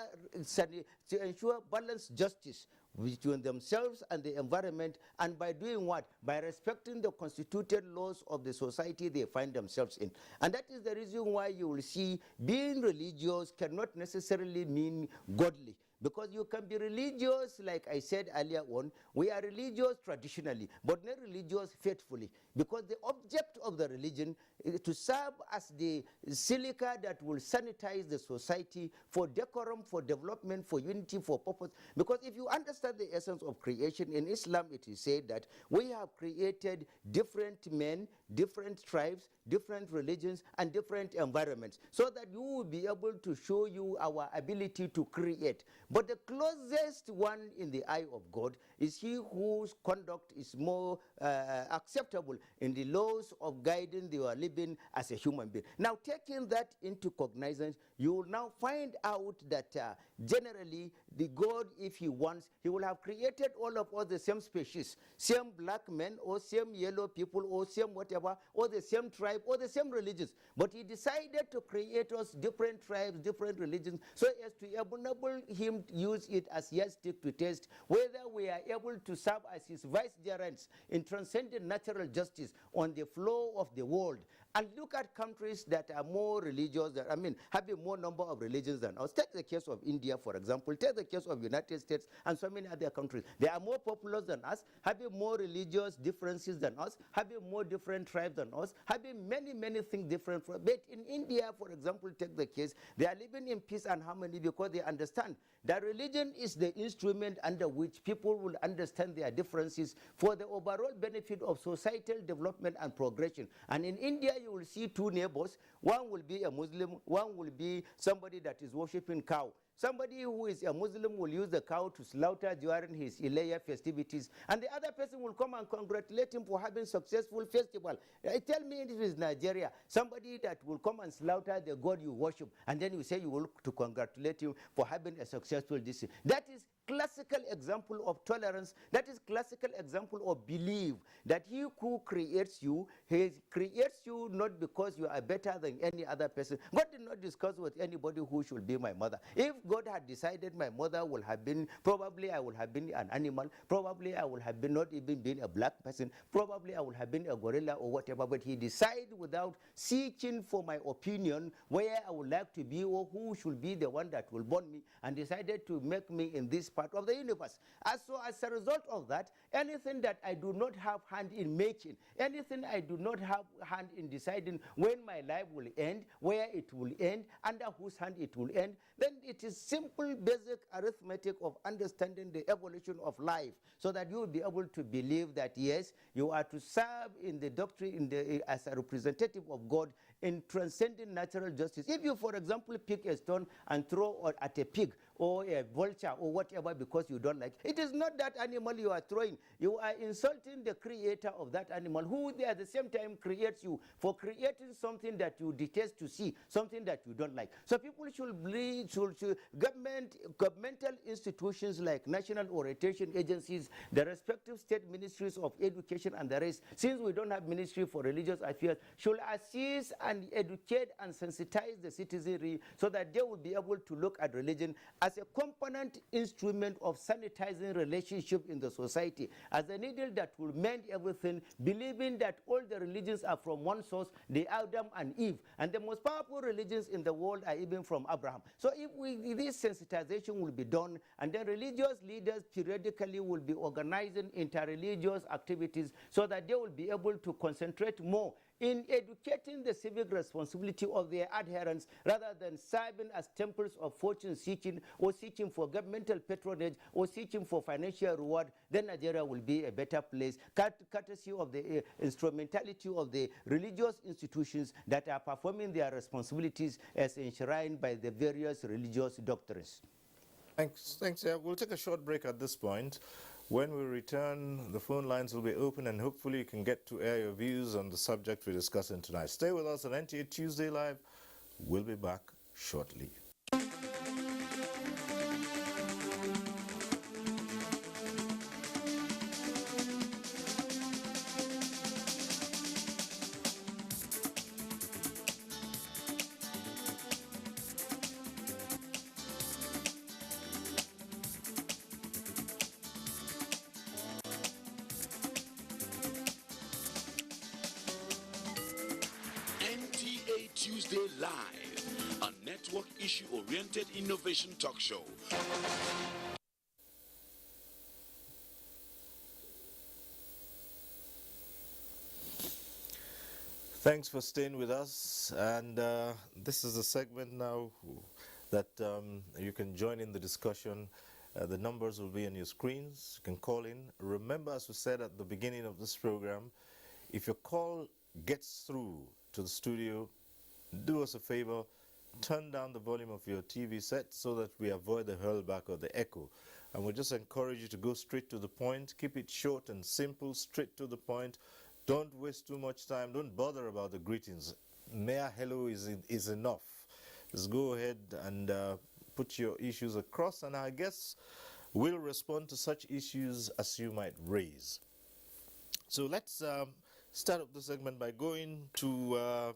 balanced justice between themselves and the environment, and by doing what? By respecting the constituted laws of the society they find themselves in. And that is the reason why you will see being religious cannot necessarily mean godly. Because you can be religious, like I said earlier on, we are religious traditionally, but not religious faithfully. Because the object of the religion is to serve as the silica that will sanitize the society for decorum, for development, for unity, for purpose. Because if you understand the essence of creation, in Islam it is said that we have created different men, different tribes, different religions, and different environments, so that you will be able to show you our ability to create. But the closest one in the eye of God is he whose conduct is more acceptable in the laws of guiding your living as a human being. Now, taking that into cognizance, you will now find out that generally the God, if he wants, he will have created all of us the same species, same black men or same yellow people or same whatever, or the same tribe or the same religions. But he decided to create us different tribes, different religions, so as to enable him to use it as yardstick to test whether we are able to serve as his vicegerents in transcending natural justice on the flow of the world, And look at countries that are more religious, having more number of religions than us. Take the case of India, for example. Take the case of United States and so many other countries. They are more populous than us, having more religious differences than us, having more different tribes than us, having many, many things different from. But in India, for example, take the case, they are living in peace and harmony because they understand that religion is the instrument under which people will understand their differences for the overall benefit of societal development and progression. And in India, you will see two neighbors. One will be a Muslim, one will be somebody that is worshipping cow. Somebody who is a Muslim will use the cow to slaughter during his Ilaya festivities, and the other person will come and congratulate him for having successful festival. Tell me, if it is Nigeria, somebody that will come and slaughter the God you worship, and then you say you will to congratulate him for having a successful this. That is classical example of tolerance. That is classical example of belief that he who creates you, he creates you not because you are better than any other person. God did not discuss with anybody who should be my mother. If God had decided my mother will have been, probably I would have been an animal, probably I would have been not even been a black person, probably I would have been a gorilla or whatever, but he decided without seeking for my opinion where I would like to be or who should be the one that will born me, and decided to make me in this part of the universe. As a result of that, anything that I do not have hand in making, anything I do not have hand in deciding when my life will end, where it will end, under whose hand it will end, then it is simple basic arithmetic of understanding the evolution of life, so that you will be able to believe that yes, you are to serve in the doctrine as a representative of God in transcending natural justice. If you, for example, pick a stone and throw at a pig or a vulture or whatever because you don't like, it is not that animal you are throwing. You are insulting the creator of that animal, who at the same time creates you for creating something that you detest to see, something that you don't like. So people should believe, governmental institutions like national orientation agencies, the respective state ministries of education and the rest, since we don't have ministry for religious affairs, should assist and educate and sensitize the citizenry so that they will be able to look at religion as a component instrument of sanitizing relationship in the society, as a needle that will mend everything, believing that all the religions are from one source, the Adam and Eve, and the most powerful religions in the world are even from Abraham. So if this sensitization will be done, and then religious leaders periodically will be organizing interreligious activities so that they will be able to concentrate more in educating the civic responsibility of their adherents, rather than serving as temples of fortune seeking or seeking for governmental patronage or seeking for financial reward, then Nigeria will be a better place, courtesy of the instrumentality of the religious institutions that are performing their responsibilities as enshrined by the various religious doctrines. Thanks. We'll take a short break at this point. When we return, the phone lines will be open, and hopefully you can get to air your views on the subject we're discussing tonight. Stay with us on NTA Tuesday Live. We'll be back shortly. Tuesday Live, a network issue-oriented innovation talk show. Thanks for staying with us, and this is a segment now that you can join in the discussion. The numbers will be on your screens. You can call in. Remember, as we said at the beginning of this program, if your call gets through to the studio, do us a favor, turn down the volume of your TV set so that we avoid the hurlback or the echo. And we just encourage you to go straight to the point. Keep it short and simple, straight to the point. Don't waste too much time. Don't bother about the greetings. Mere hello is enough. Just go ahead and put your issues across, and I guess we'll respond to such issues as you might raise. So let's start up the segment by going to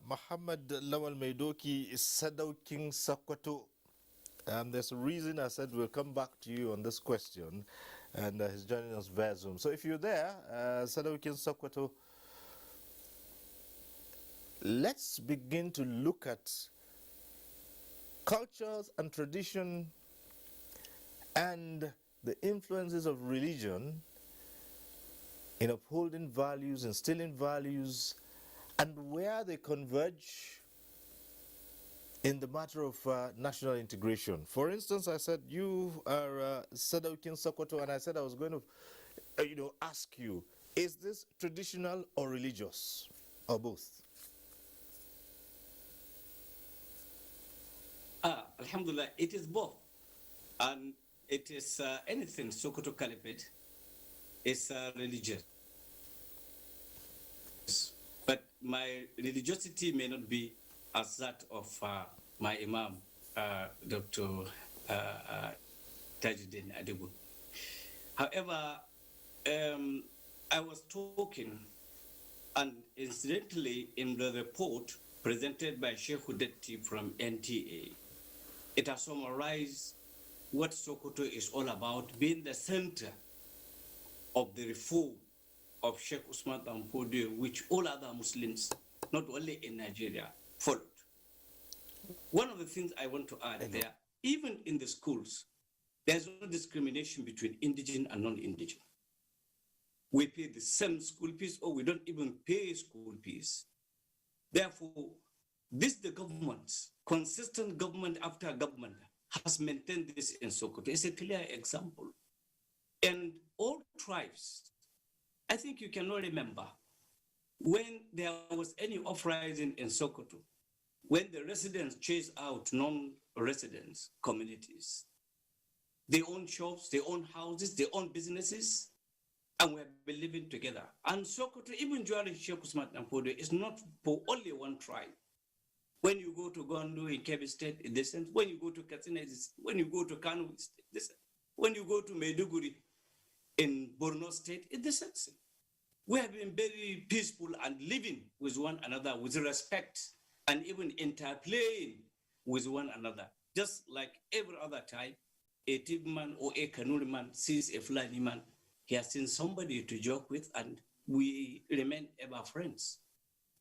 Muhammad Lawal Maidoki is Sadauking Sakwato. And there's a reason I said we'll come back to you on this question, and he's joining us via Zoom. So if you're there, Sadauking Sakwato, let's begin to look at cultures and tradition and the influences of religion in upholding values, instilling values, and where they converge in the matter of national integration. For instance, I said you are Sadaukin Sokoto, and I said I was going to, ask you, is this traditional or religious, or both? Alhamdulillah, it is both. And it is anything Sokoto Caliphate is religious. But my religiosity may not be as that of my Imam, Dr. Tajuddin Adibu. However, I was talking, and incidentally, in the report presented by Sheikh Hudetti from NTA, it has summarized what Sokoto is all about, being the center of the reform of Sheikh Usman Danfodio, which all other Muslims, not only in Nigeria, followed. One of the things I want to add there, even in the schools, there's no discrimination between indigent and non-indigent. We pay the same school fees, or we don't even pay school fees. Therefore, the government, consistent government after government, has maintained this in Sokoto. It's a clear example. And all tribes, I think you cannot remember when there was any uprising in Sokoto, when the residents chased out non-residents communities. They own shops, they own houses, they own businesses, and we have been living together. And Sokoto, even during Sheikh Usman Danfodio, is not for only one tribe. When you go to Gondo in Kebbi State, it's the same. When you go to Katsina, when you go to Kano, it's the same. When you go to Maiduguri in Borno State, it's the same. We have been very peaceful and living with one another with respect and even interplaying with one another. Just like every other time, a Tigman or a Kanuri man sees a Fulani man, he has seen somebody to joke with, and we remain ever friends.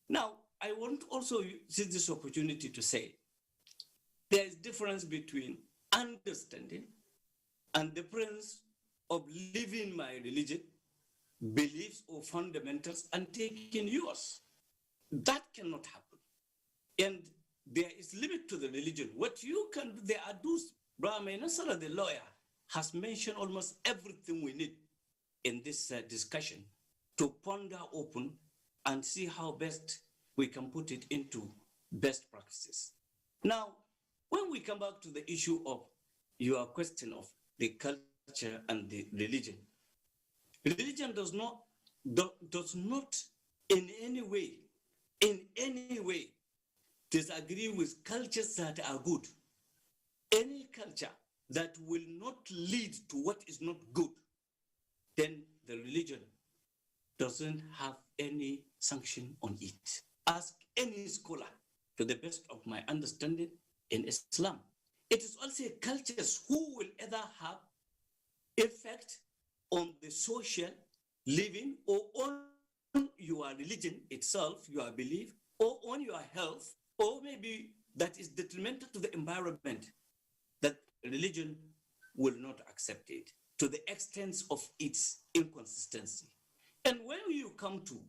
Now, I want also seize this opportunity to say there is difference between understanding and difference of living my religion, beliefs or fundamentals, and taking yours. That cannot happen. And there is limit to the religion. What you can do, there are those. Brahma Nasara, the lawyer, has mentioned almost everything we need in this discussion to ponder open and see how best we can put it into best practices. Now, when we come back to the issue of your question of the culture and the religion does not in any way disagree with cultures that are good. Any culture that will not lead to what is not good, then the religion doesn't have any sanction on it. Ask any scholar, to the best of my understanding, in Islam. It is also cultures who will either have effect on the social living or on your religion itself, your belief, or on your health, or maybe that is detrimental to the environment, that religion will not accept it to the extent of its inconsistency. And when you come to,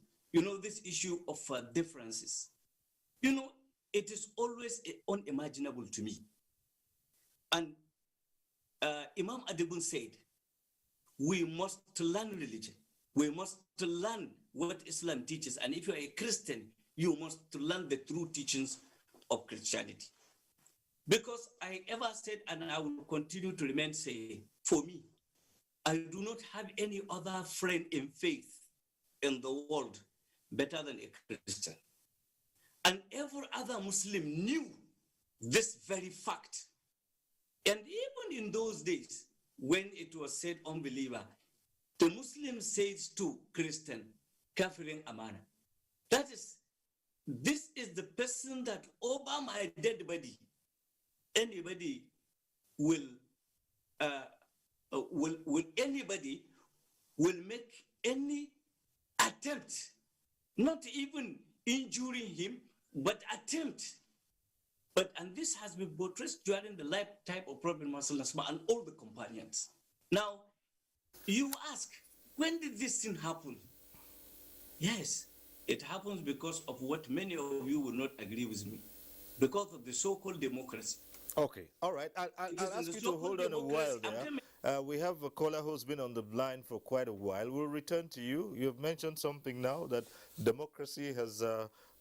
this issue of differences, it is always unimaginable to me. And Imam Adibun said, we must learn religion. We must learn what Islam teaches. And if you're a Christian, you must learn the true teachings of Christianity. Because I ever said, and I will continue to remain saying, for me, I do not have any other friend in faith in the world better than a Christian. And every other Muslim knew this very fact. And even in those days, when it was said unbeliever, the Muslim says to Christian, kafirin amana. This is the person that over my dead body, anybody will make any attempt, not even injuring him, but and this has been portrayed during the lifetime of Prophet Muhammad and all the companions. Now, you ask, when did this thing happen? Yes, it happens because of what many of you will not agree with me, because of the so-called democracy. Okay, all right. I'll ask you to hold on a while there. We have a caller who's been on the line for quite a while. We'll return to you. You've mentioned something now that democracy has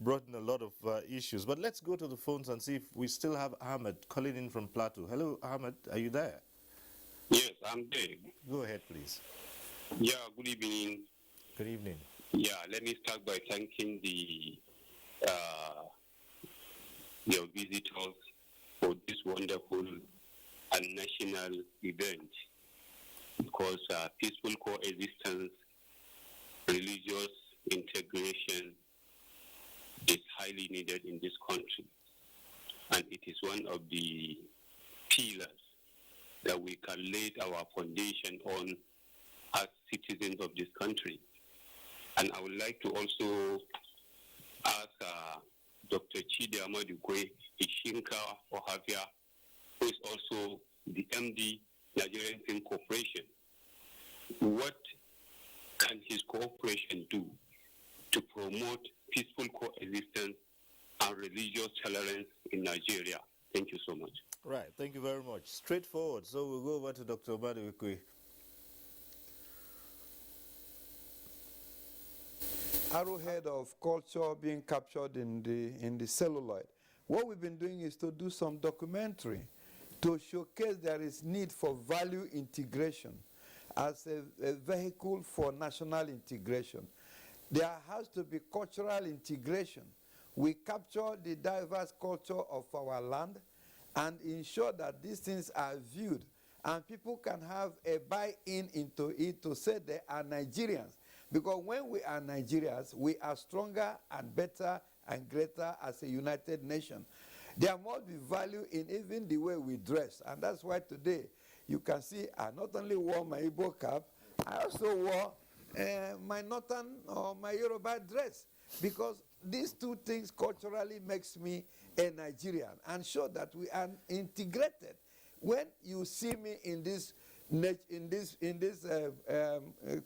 brought in a lot of issues. But let's go to the phones and see if we still have Ahmed calling in from Plateau. Hello, Ahmed. Are you there? Yes, I'm there. Go ahead, please. Yeah, good evening. Good evening. Yeah, let me start by thanking your visitors for this wonderful and national event, because peaceful coexistence, religious integration is highly needed in this country, and it is one of the pillars that we can lay our foundation on as citizens of this country. And I would like to also ask Dr. Chidi Amadukwe Ishinka Ohavia, who is also the MD, Nigerian Film Corporation. What can his corporation do to promote peaceful coexistence and religious tolerance in Nigeria? Thank you so much. Right, thank you very much. Straightforward. So we'll go over to Dr. Amadukwe. Arrowhead of culture being captured in the celluloid. What we've been doing is to do some documentary to showcase there is need for value integration as a vehicle for national integration. There has to be cultural integration. We capture the diverse culture of our land and ensure that these things are viewed and people can have a buy-in into it to say they are Nigerians. Because when we are Nigerians, we are stronger and better and greater as a united nation. There must be value in even the way we dress. And that's why today you can see I not only wore my Igbo cap, I also wore my Northern or my Yoruba dress. Because these two things culturally makes me a Nigerian and show that we are integrated. When you see me in this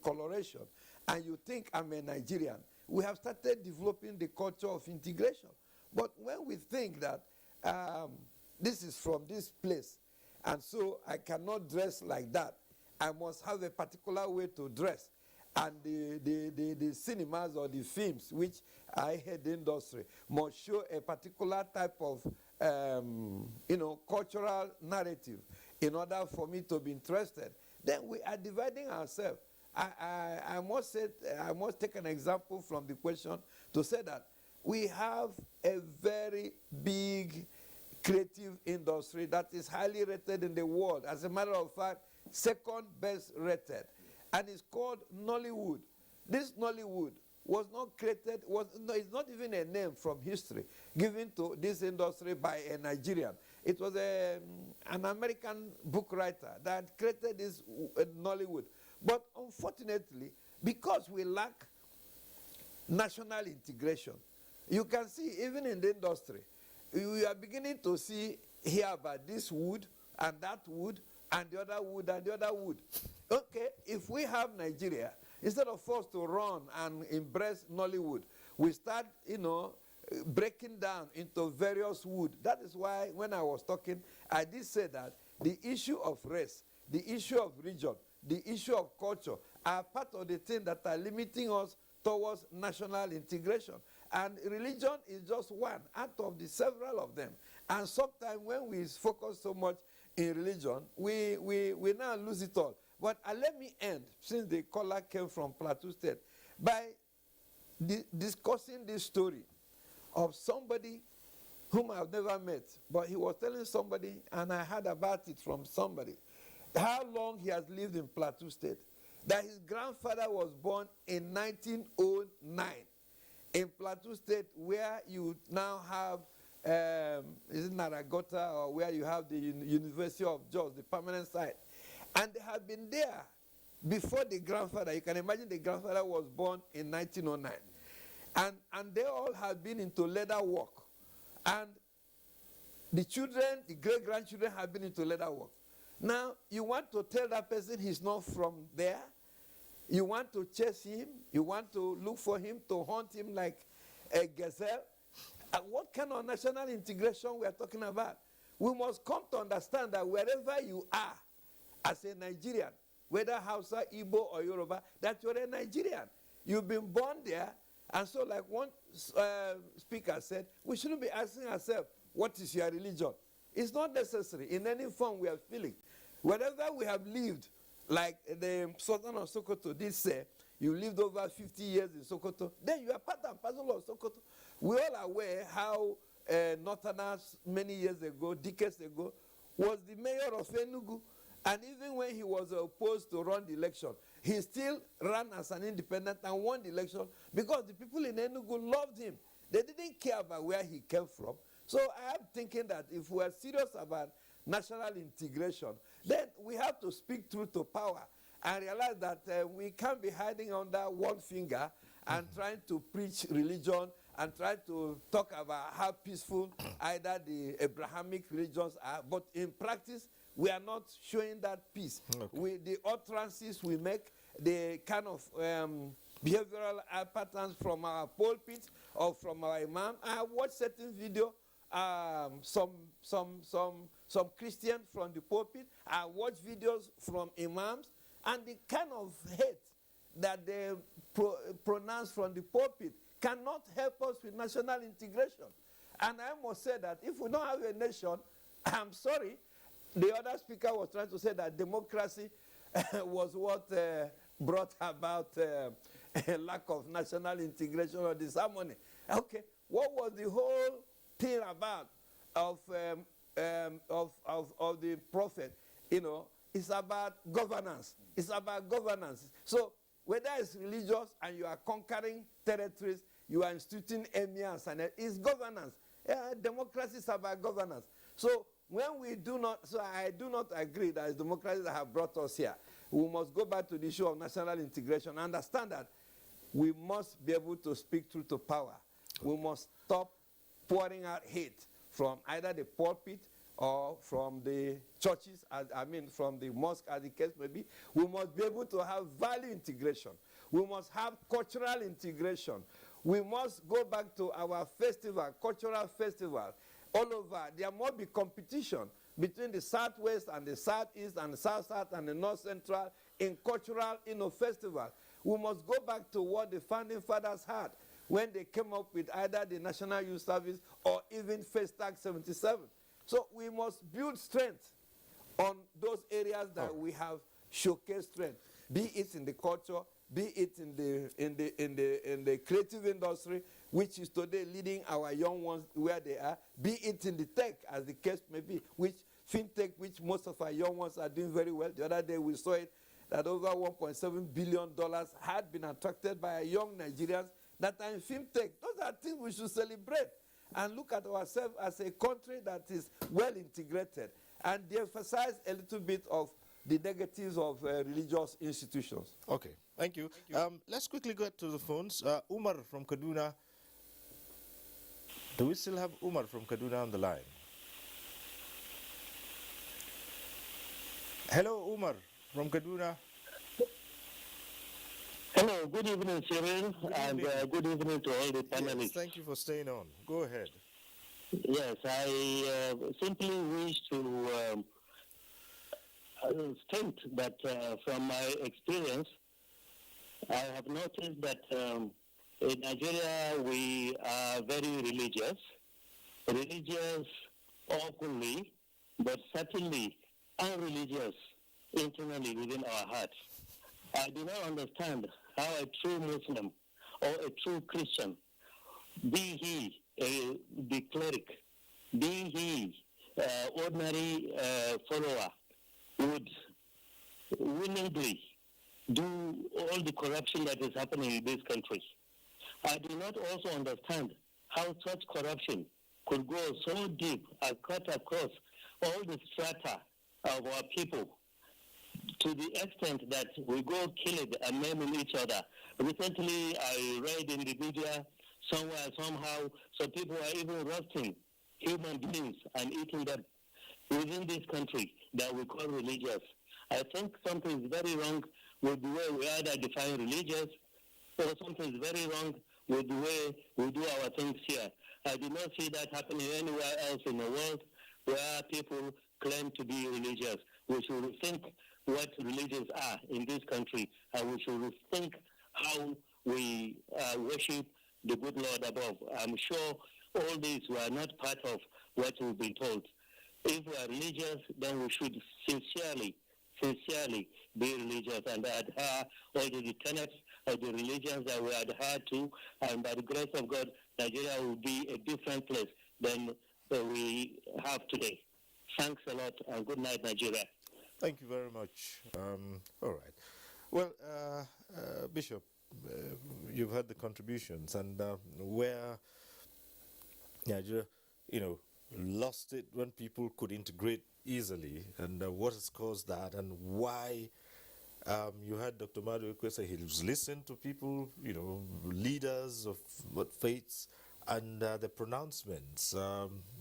coloration, and you think I'm a Nigerian, we have started developing the culture of integration. But when we think that this is from this place, and so I cannot dress like that, I must have a particular way to dress. And the cinemas or the films, which I head the industry, must show a particular type of cultural narrative in order for me to be interested. Then we are dividing ourselves. I must take an example from the question to say that we have a very big creative industry that is highly rated in the world. As a matter of fact, second best rated. And it's called Nollywood. This Nollywood was not created, it's not even a name from history given to this industry by a Nigerian. It was an American book writer that created this Nollywood. But unfortunately, because we lack national integration, you can see even in the industry, we are beginning to hear about this wood and that wood and the other wood and the other wood. Okay, if we have Nigeria, instead of us to run and embrace Nollywood, we start, breaking down into various wood. That is why when I was talking, I did say that the issue of race, the issue of religion, the issue of culture are part of the things that are limiting us towards national integration. And religion is just one out of the several of them. And sometimes when we focus so much in religion, we now lose it all. But let me end, since the caller came from Plateau State, by discussing this story of somebody whom I've never met, but he was telling somebody, and I heard about it from somebody, how long he has lived in Plateau State, that his grandfather was born in 1909 in Plateau State, where you now have, is it Naragota, or where you have the University of Jos, the permanent site. And they have been there before the grandfather. You can imagine the grandfather was born in 1909. And they all have been into leather work. And the children, the great-grandchildren have been into leather work. Now, you want to tell that person he's not from there? You want to chase him? You want to look for him, to hunt him like a gazelle? What kind of national integration we are talking about? We must come to understand that wherever you are as a Nigerian, whether Hausa, Igbo, or Yoruba, that you're a Nigerian. You've been born there, and so like one speaker said, we shouldn't be asking ourselves, what is your religion? It's not necessary in any form we are feeling. Wherever we have lived, like the Sultan of Sokoto did say, you lived over 50 years in Sokoto, then you are part and parcel of Sokoto. We all are aware how Northerners many years ago, decades ago, was the mayor of Enugu. And even when he was opposed to run the election, he still ran as an independent and won the election because the people in Enugu loved him. They didn't care about where he came from. So I am thinking that if we are serious about national integration, then we have to speak truth to power and realize that we can't be hiding under one finger and trying to preach religion and try to talk about how peaceful either the Abrahamic religions are, but in practice, we are not showing that peace. Okay. The utterances we make, the kind of behavioral patterns from our pulpits or from our imam. I watched certain video, some Christians from the pulpit. I watched videos from imams, and the kind of hate that they pronounce from the pulpit cannot help us with national integration. And I must say that if we don't have a nation, I'm sorry, the other speaker was trying to say that democracy was what brought about a lack of national integration or disharmony. Okay, what was the whole thing about of the prophet? You know, it's about governance. It's about governance. So whether it's religious and you are conquering territories, you are instituting emirs, and it's governance. Democracy is about governance. So when we do not, so I do not agree that it's democracy that have brought us here. We must go back to the issue of national integration and understand that we must be able to speak truth to power. We must stop pouring out hate from either the pulpit or from the churches, from the mosque, as the case may be. We must be able to have value integration. We must have cultural integration. We must go back to our festival, cultural festival. All over, there must be competition between the Southwest and the Southeast and the South-South and the North-Central in cultural festival. We must go back to what the founding fathers had when they came up with either the National Youth Service or even Festac 77. So we must build strength on those areas that we have showcased strength, be it in the culture, be it in the creative industry, which is today leading our young ones where they are, be it in the tech, as the case may be, which fintech, which most of our young ones are doing very well. The other day we saw it, that over $1.7 billion had been attracted by young Nigerians that are in fintech. Those are things we should celebrate and look at ourselves as a country that is well integrated and de-emphasize a little bit of the negatives of religious institutions. Okay, thank you. Let's quickly go to the phones. Umar from Kaduna. Do we still have Umar from Kaduna on the line? Hello, Umar from Kaduna. Hello, good evening, Cyril, and good evening to all the panelists. Yes, thank you for staying on. Go ahead. Yes, I simply wish to state that from my experience, I have noticed that in Nigeria we are very religious openly, but certainly unreligious internally within our hearts. I do not understand how a true Muslim or a true Christian, be he the cleric, be he ordinary follower, would willingly do all the corruption that is happening in this country. I do not also understand how such corruption could go so deep and cut across all the strata of our people to the extent that we go killing and maiming each other. Recently, I read in the media Somewhere, somehow, some people are even roasting human beings and eating them within this country that we call religious. I think something is very wrong with the way we either define religious, or something is very wrong with the way we do our things here. I do not see that happening anywhere else in the world where people claim to be religious. We should rethink what religions are in this country, and we should rethink how we worship the good Lord above. I'm sure all these were not part of what we've been told. If we are religious, then we should sincerely be religious and adhere all to the tenets of the religions that we adhere to, and by the grace of God, Nigeria will be a different place than we have today. Thanks a lot, and good night, Nigeria. Thank you very much. All right. Well, Bishop, you've heard the contributions, and where Nigeria, lost it when people could integrate easily, and what has caused that, and why. You heard Dr. Maduekwe say he's listened to people, leaders of what faiths, and the pronouncements,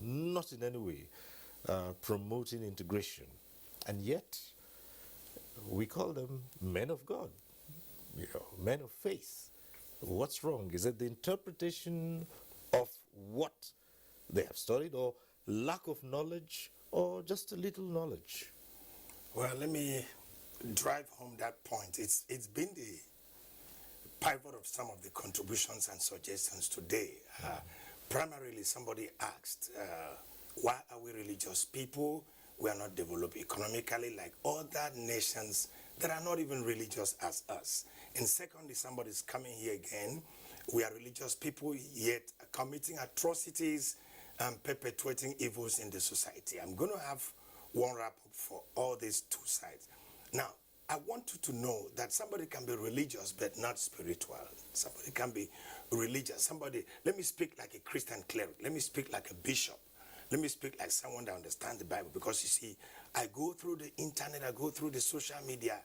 not in any way promoting integration. And yet, we call them men of God, men of faith. What's wrong? Is it the interpretation of what they have studied, or lack of knowledge, or just a little knowledge? Well, let me drive home that point. It's been the pivot of some of the contributions and suggestions today. Primarily, somebody asked, why are we religious people? We are not developed economically like other nations that are not even religious as us. And secondly, somebody's coming here again. We are religious people, yet committing atrocities and perpetuating evils in the society. I'm going to have one wrap up for all these two sides. Now, I want you to know that somebody can be religious but not spiritual. Somebody can be religious. Let me speak like a Christian cleric. Let me speak like a bishop. Let me speak like someone that understands the Bible. Because you see, I go through the internet, I go through the social media,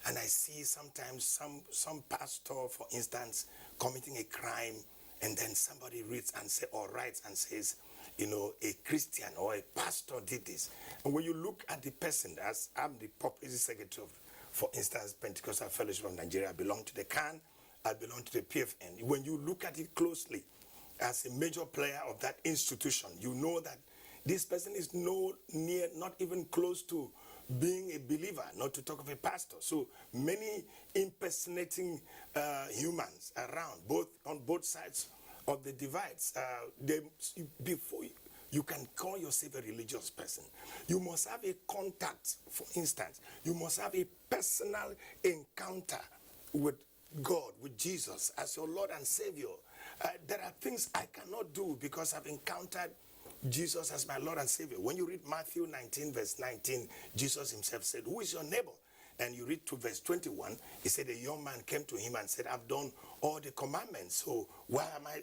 and I see sometimes some pastor, for instance, committing a crime, and then somebody reads and writes and says, a Christian or a pastor did this. And when you look at the person, as I'm the publicity secretary of, for instance, Pentecostal Fellowship of Nigeria, I belong to the CAN, I belong to the PFN. When you look at it closely, as a major player of that institution, you know that this person is not even close to being a believer, not to talk of a pastor. So many impersonating humans around, on both sides of the divides. Before you can call yourself a religious person, you must have a contact. For instance, you must have a personal encounter with God, with Jesus as your Lord and Savior. There are things I cannot do because I've encountered Jesus as my Lord and Savior. When you read Matthew 19, verse 19, Jesus himself said, "Who is your neighbor?" And you read to verse 21, he said, a young man came to him and said, "I've done all the commandments, so why am I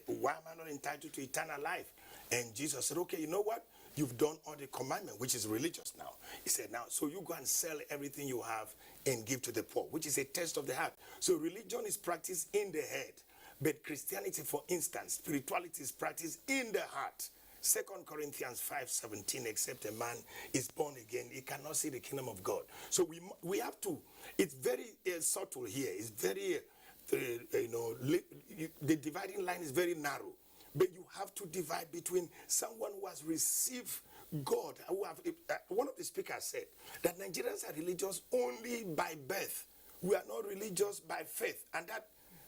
not entitled to eternal life?" And Jesus said, "Okay, you know what? You've done all the commandment," which is religious now. He said, "Now, so you go and sell everything you have and give to the poor," which is a test of the heart. So religion is practiced in the head. But Christianity, for instance, spirituality is practiced in the heart. 2 Corinthians 5:17, except a man is born again, he cannot see the kingdom of God. So we have to, it's very subtle here. It's very, the dividing line is very narrow. But you have to divide between someone who has received God. One of the speakers said that Nigerians are religious only by birth. We are not religious by faith. And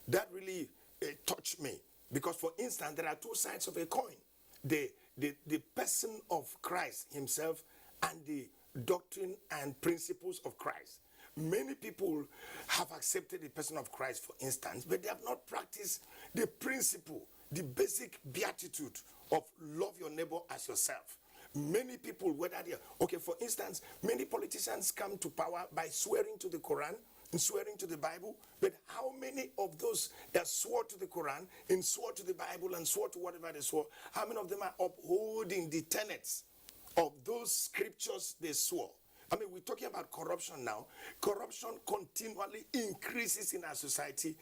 that really touched me. Because, for instance, there are two sides of a coin. The person of Christ himself and the doctrine and principles of Christ. Many people have accepted the person of Christ, for instance, but they have not practiced the principle, the basic beatitude of love your neighbor as yourself. Many people, for instance, many politicians come to power by swearing to the Quran and swearing to the Bible, but how many of those that swore to the Quran and swore to the Bible and swore to whatever they swore, how many of them are upholding the tenets of those scriptures they swore? I mean, we're talking about corruption now. Corruption continually increases in our society.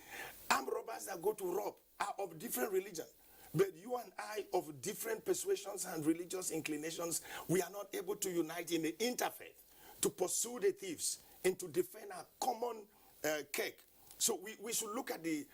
Armed robbers that go to rob are of different religion. But you and I, of different persuasions and religious inclinations, we are not able to unite in the interfaith to pursue the thieves and to defend our common cake. So we should look at the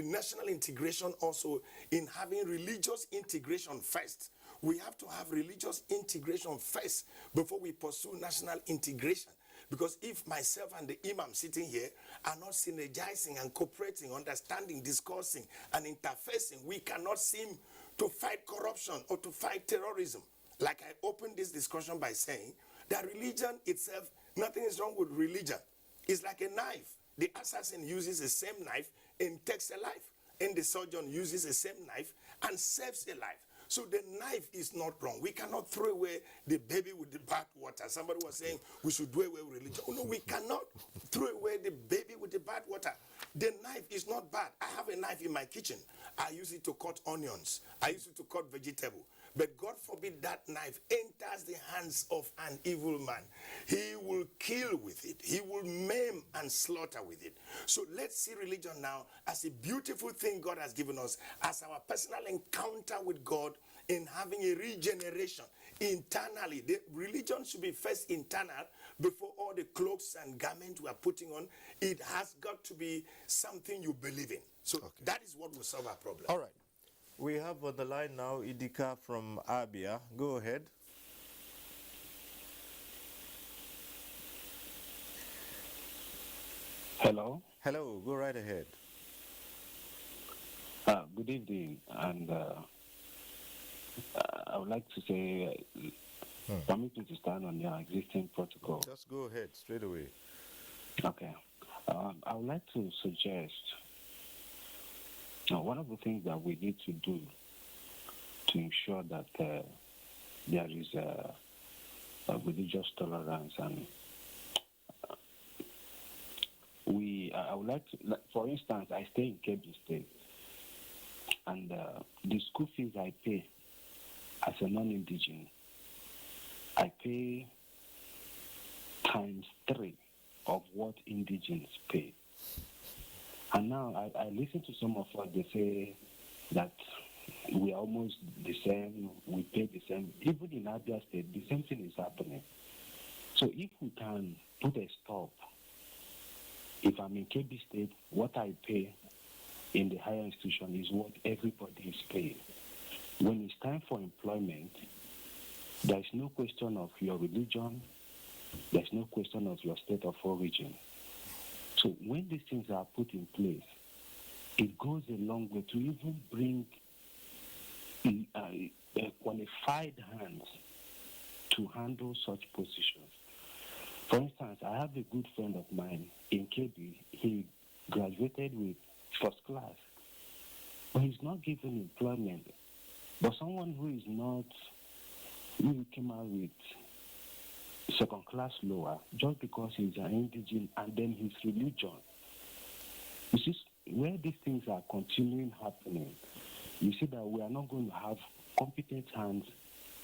national integration also in having religious integration first. We have to have religious integration first before we pursue national integration. Because if myself and the imam sitting here are not synergizing and cooperating, understanding, discussing, and interfacing, we cannot seem to fight corruption or to fight terrorism. Like I opened this discussion by saying that religion itself, nothing is wrong with religion. It's like a knife. The assassin uses the same knife and takes a life. And the surgeon uses the same knife and saves a life. So the knife is not wrong. We cannot throw away the baby with the bad water. Somebody was saying we should do away with religion. Oh, no, we cannot throw away the baby with the bad water. The knife is not bad. I have a knife in my kitchen. I use it to cut onions. I use it to cut vegetable. But God forbid that knife enters the hands of an evil man. He will kill with it. He will maim and slaughter with it. So let's see religion now as a beautiful thing God has given us, as our personal encounter with God in having a regeneration internally. The religion should be first internal before all the cloaks and garments we are putting on. It has got to be something you believe in. So that is what will solve our problem. All right. We have on the line now Idika from Abia. Go ahead. Hello. Hello. Go right ahead. Good evening, and I would like to say, permit me to stand on your existing protocol. Just go ahead, straight away. Okay. I would like to suggest one of the things that we need to do to ensure that there is a religious tolerance, and I would like to, for instance, I stay in Kebbi State, and the school fees I pay as a non-indigenous, I pay ×3 of what indigenous pay. And now I listen to some of what they say that we are almost the same, we pay the same. Even in Abia State, the same thing is happening. So if we can put a stop, if I'm in Kebbi State, what I pay in the higher institution is what everybody is paying. When it's time for employment, there is no question of your religion, there's no question of your state of origin. So when these things are put in place, it goes a long way to even bring qualified hands to handle such positions. For instance, I have a good friend of mine in KB. He graduated with first class, but he's not given employment. But someone who is not, who came out with second class lower, just because he's an indigent and then his religion. You see, where these things are continuing happening, you see that we are not going to have competent hands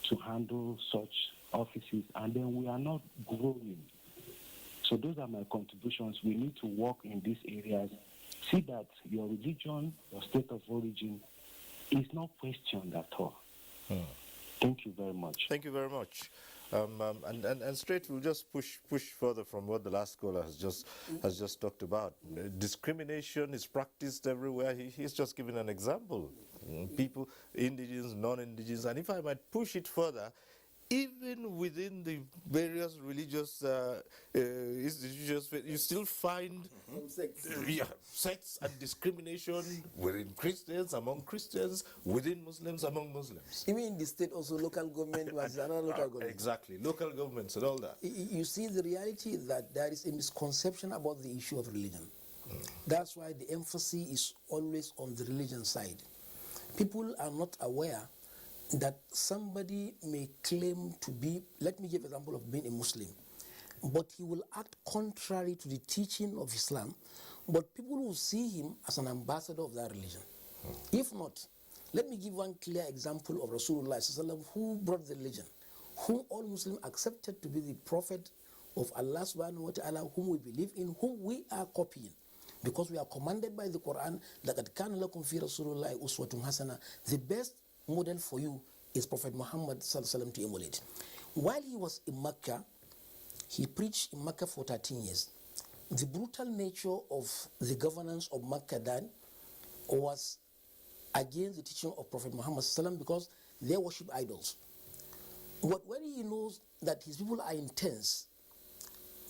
to handle such offices, and then we are not growing. So those are my contributions. We need to work in these areas. See that your religion, your state of origin is not questioned at all. Thank you very much. Thank you very much. And straight, we'll just push further from what the last caller has just talked about. Discrimination is practiced everywhere. He's just given an example. People, indigenous, non-indigenous, and if I might push it further, even within the various religious institutions, you still find sects and discrimination within Christians, among Christians, within Muslims, among Muslims. Even in the state, also local government was another local government. Exactly, local governments and all that. You see, the reality is that there is a misconception about the issue of religion. That's why the emphasis is always on the religion side. People are not aware that somebody may claim to be, let me give an example of being a Muslim, but he will act contrary to the teaching of Islam, but people will see him as an ambassador of that religion. If not, let me give one clear example of Rasulullah ﷺ, who brought the religion, whom all Muslims accepted to be the prophet of Allah subhanahu wa ta'ala, whom we believe in, whom we are copying. Because we are commanded by the Quran that the best model for you is Prophet Muhammad to emulate. While he was in Mecca, he preached in Mecca for 13 years. The brutal nature of the governance of Mecca then was against the teaching of Prophet Muhammad because they worship idols. But when he knows that his people are intense,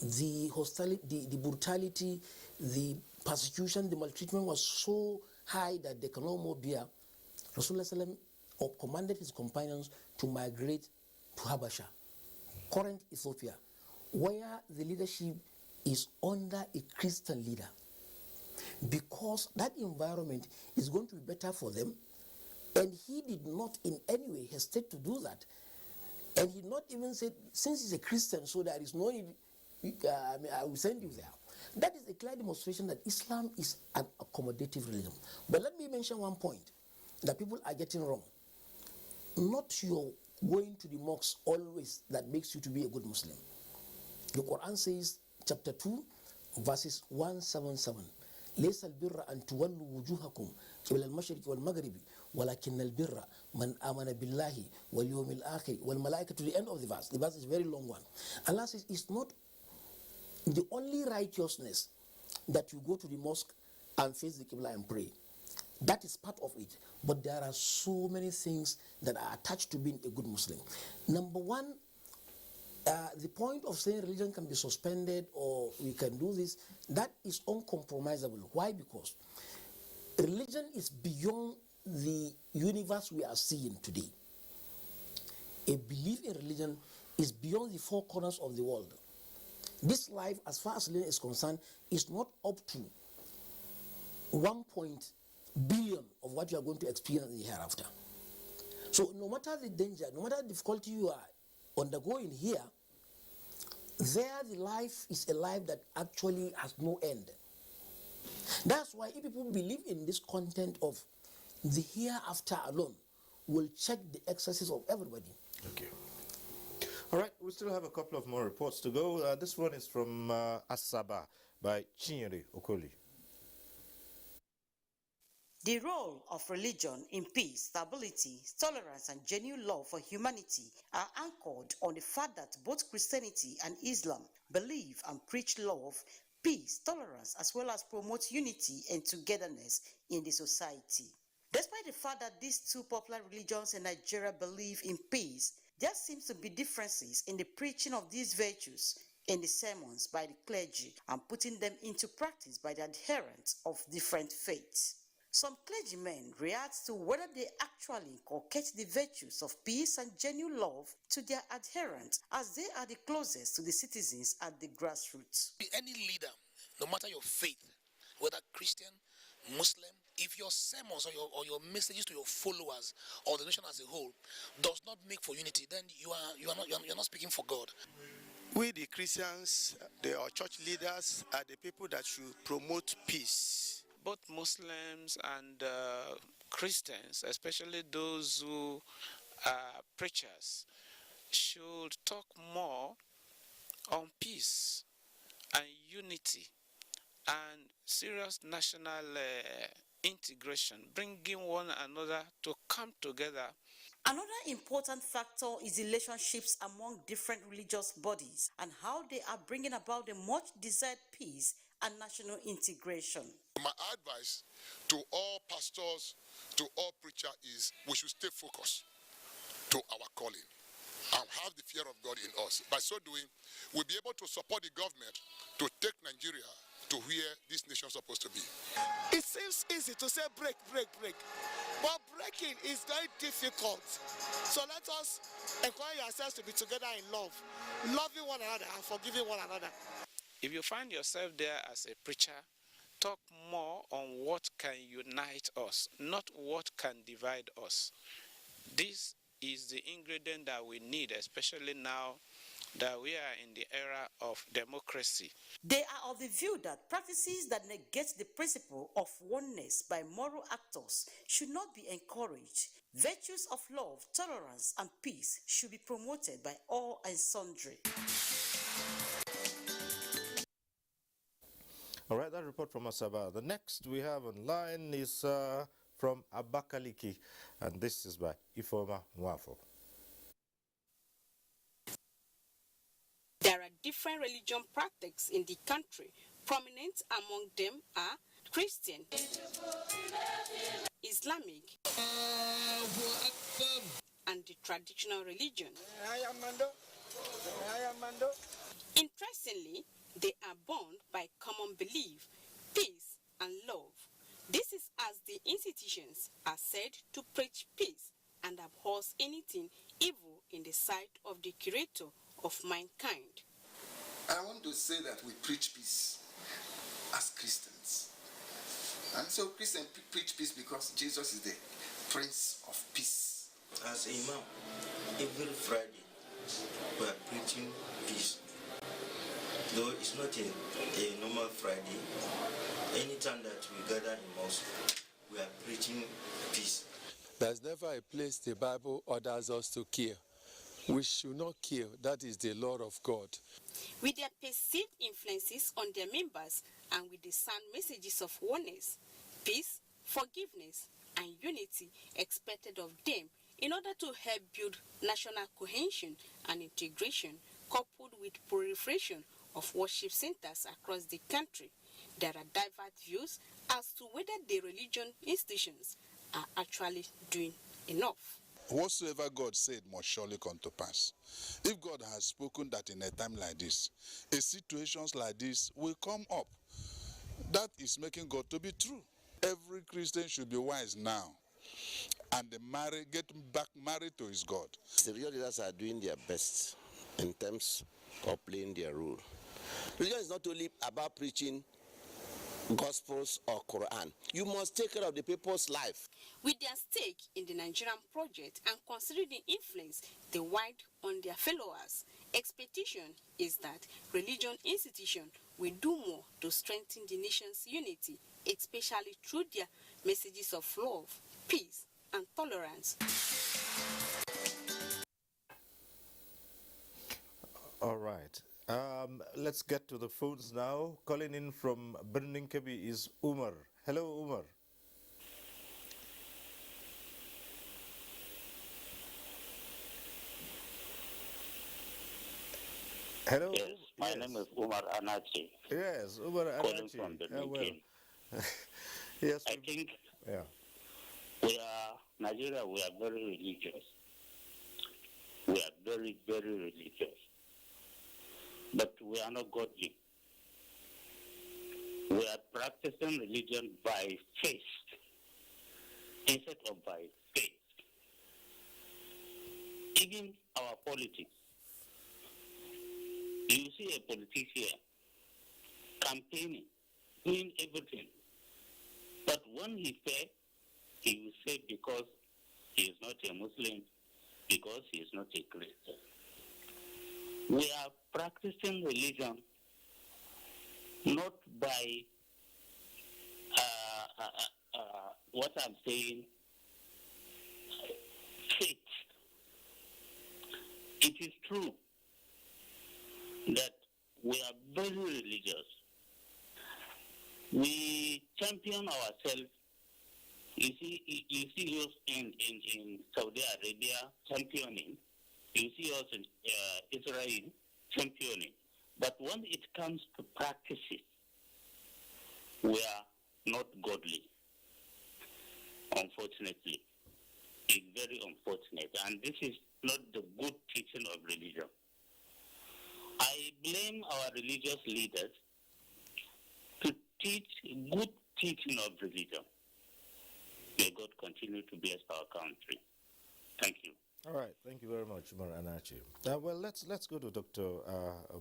the hostility, the brutality, the persecution, the maltreatment was so high that they can no more bear, Rasulullah commanded his companions to migrate to Habasha, current Ethiopia, where the leadership is under a Christian leader. Because that environment is going to be better for them, and he did not in any way hesitate to do that. And he not even said, since he's a Christian, so there is no need, I will send you there. That is a clear demonstration that Islam is an accommodative religion. But let me mention one point that people are getting wrong. Not your going to the mosque always that makes you to be a good Muslim. The Quran says, chapter 2, verses 177, ليس البر أن تولوا وجوهكم قبل المشرق والمغرب ولكن البر من آمن بالله واليوم الآخر والملائكة, to the end of the verse. The verse is a very long one. Allah says it's not the only righteousness that you go to the mosque and face the Qibla and pray. That is part of it. But there are so many things that are attached to being a good Muslim. Number one, the point of saying religion can be suspended or we can do this, that is uncompromisable. Why? Because religion is beyond the universe we are seeing today. A belief in religion is beyond the four corners of the world. This life, as far as religion is concerned, is not up to 1 billion of what you are going to experience in the hereafter. So no matter the danger, no matter the difficulty you are undergoing here, there the life is a life that actually has no end. That's why if people believe in this content of the hereafter alone, will check the excesses of everybody. Okay. All right, we still have a couple of more reports to go. This one is from Asaba by Chinyere Okoli. The role of religion in peace, stability, tolerance, and genuine love for humanity are anchored on the fact that both Christianity and Islam believe and preach love, peace, tolerance, as well as promote unity and togetherness in the society. Despite the fact that these two popular religions in Nigeria believe in peace, there seems to be differences in the preaching of these virtues in the sermons by the clergy and putting them into practice by the adherents of different faiths. Some clergymen react to whether they actually inculcate the virtues of peace and genuine love to their adherents, as they are the closest to the citizens at the grassroots. Any leader, no matter your faith, whether Christian, Muslim, if your sermons or your messages to your followers or the nation as a whole does not make for unity, then you're not speaking for God. We, the Christians, our church leaders, are the people that should promote peace. Both Muslims and Christians, especially those who are preachers, should talk more on peace and unity and serious national integration, bringing one another to come together. Another important factor is relationships among different religious bodies and how they are bringing about the much desired peace and national integration. My advice to all pastors, to all preachers is we should stay focused to our calling and have the fear of God in us. By so doing, we'll be able to support the government to take Nigeria to where this nation is supposed to be. It seems easy to say break, but breaking is very difficult. So let us encourage ourselves to be together in love, loving one another and forgiving one another. If you find yourself there as a preacher, talk more on what can unite us, not what can divide us. This is the ingredient that we need, especially now that we are in the era of democracy. They are of the view that practices that negate the principle of oneness by moral actors should not be encouraged. Virtues of love, tolerance, and peace should be promoted by all and sundry. All right, that report from Asaba. The next we have online is from Abakaliki, and this is by Ifoma Nwafo. There are different religion practices in the country. Prominent among them are Christian, Islamic, and the traditional religion. Interestingly, they are bound by common belief, peace, and love. This is as the institutions are said to preach peace and abhors anything evil in the sight of the Creator of mankind. I want to say that we preach peace as Christians. And so Christians preach peace because Jesus is the Prince of Peace. As Imam, every Friday we are preaching peace. Though it's not a normal Friday, anytime that we gather in mosque, we are preaching peace. There's never a place the Bible orders us to kill. We should not kill. That is the law of God. With their perceived influences on their members and with the sound messages of oneness, peace, forgiveness, and unity expected of them in order to help build national cohesion and integration, coupled with proliferation of worship centers across the country, there are diverse views as to whether the religion institutions are actually doing enough. Whatsoever God said must surely come to pass. If God has spoken that in a time like this, situations like this will come up. That is making God to be true. Every Christian should be wise now and get back married to his God. The religious leaders are doing their best in terms of playing their role. Religion is not only about preaching Gospels or Quran. You must take care of the people's life. With their stake in the Nigerian project and considering the influence they wield on their followers, expectation is that religion institutions will do more to strengthen the nation's unity, especially through their messages of love, peace, and tolerance. All right. Let's get to the phones now. Calling in from Birnin Kebi is Umar. Hello, Umar. Hello. Yes, my name is Umar Anachi. Yes, Umar Anachi. Calling from Birnin Kebi. Yes. I think Nigeria, we are very religious. We are very, very religious. But we are not godly. We are practicing religion by faith instead of by faith. Even our politics. You see a politician campaigning, doing everything. But when he says, he will say because he is not a Muslim, because he is not a Christian. We are practicing religion not by what I'm saying, faith. It is true that we are very religious. We champion ourselves. You see us in Saudi Arabia championing. You see us in Israel championing. But when it comes to practices, we are not godly. Unfortunately. It's very unfortunate. And this is not the good teaching of religion. I blame our religious leaders to teach good teaching of religion. May God continue to bless our country. Thank you. All right, thank you very much, Umar Anachi. Well, let's go to Dr.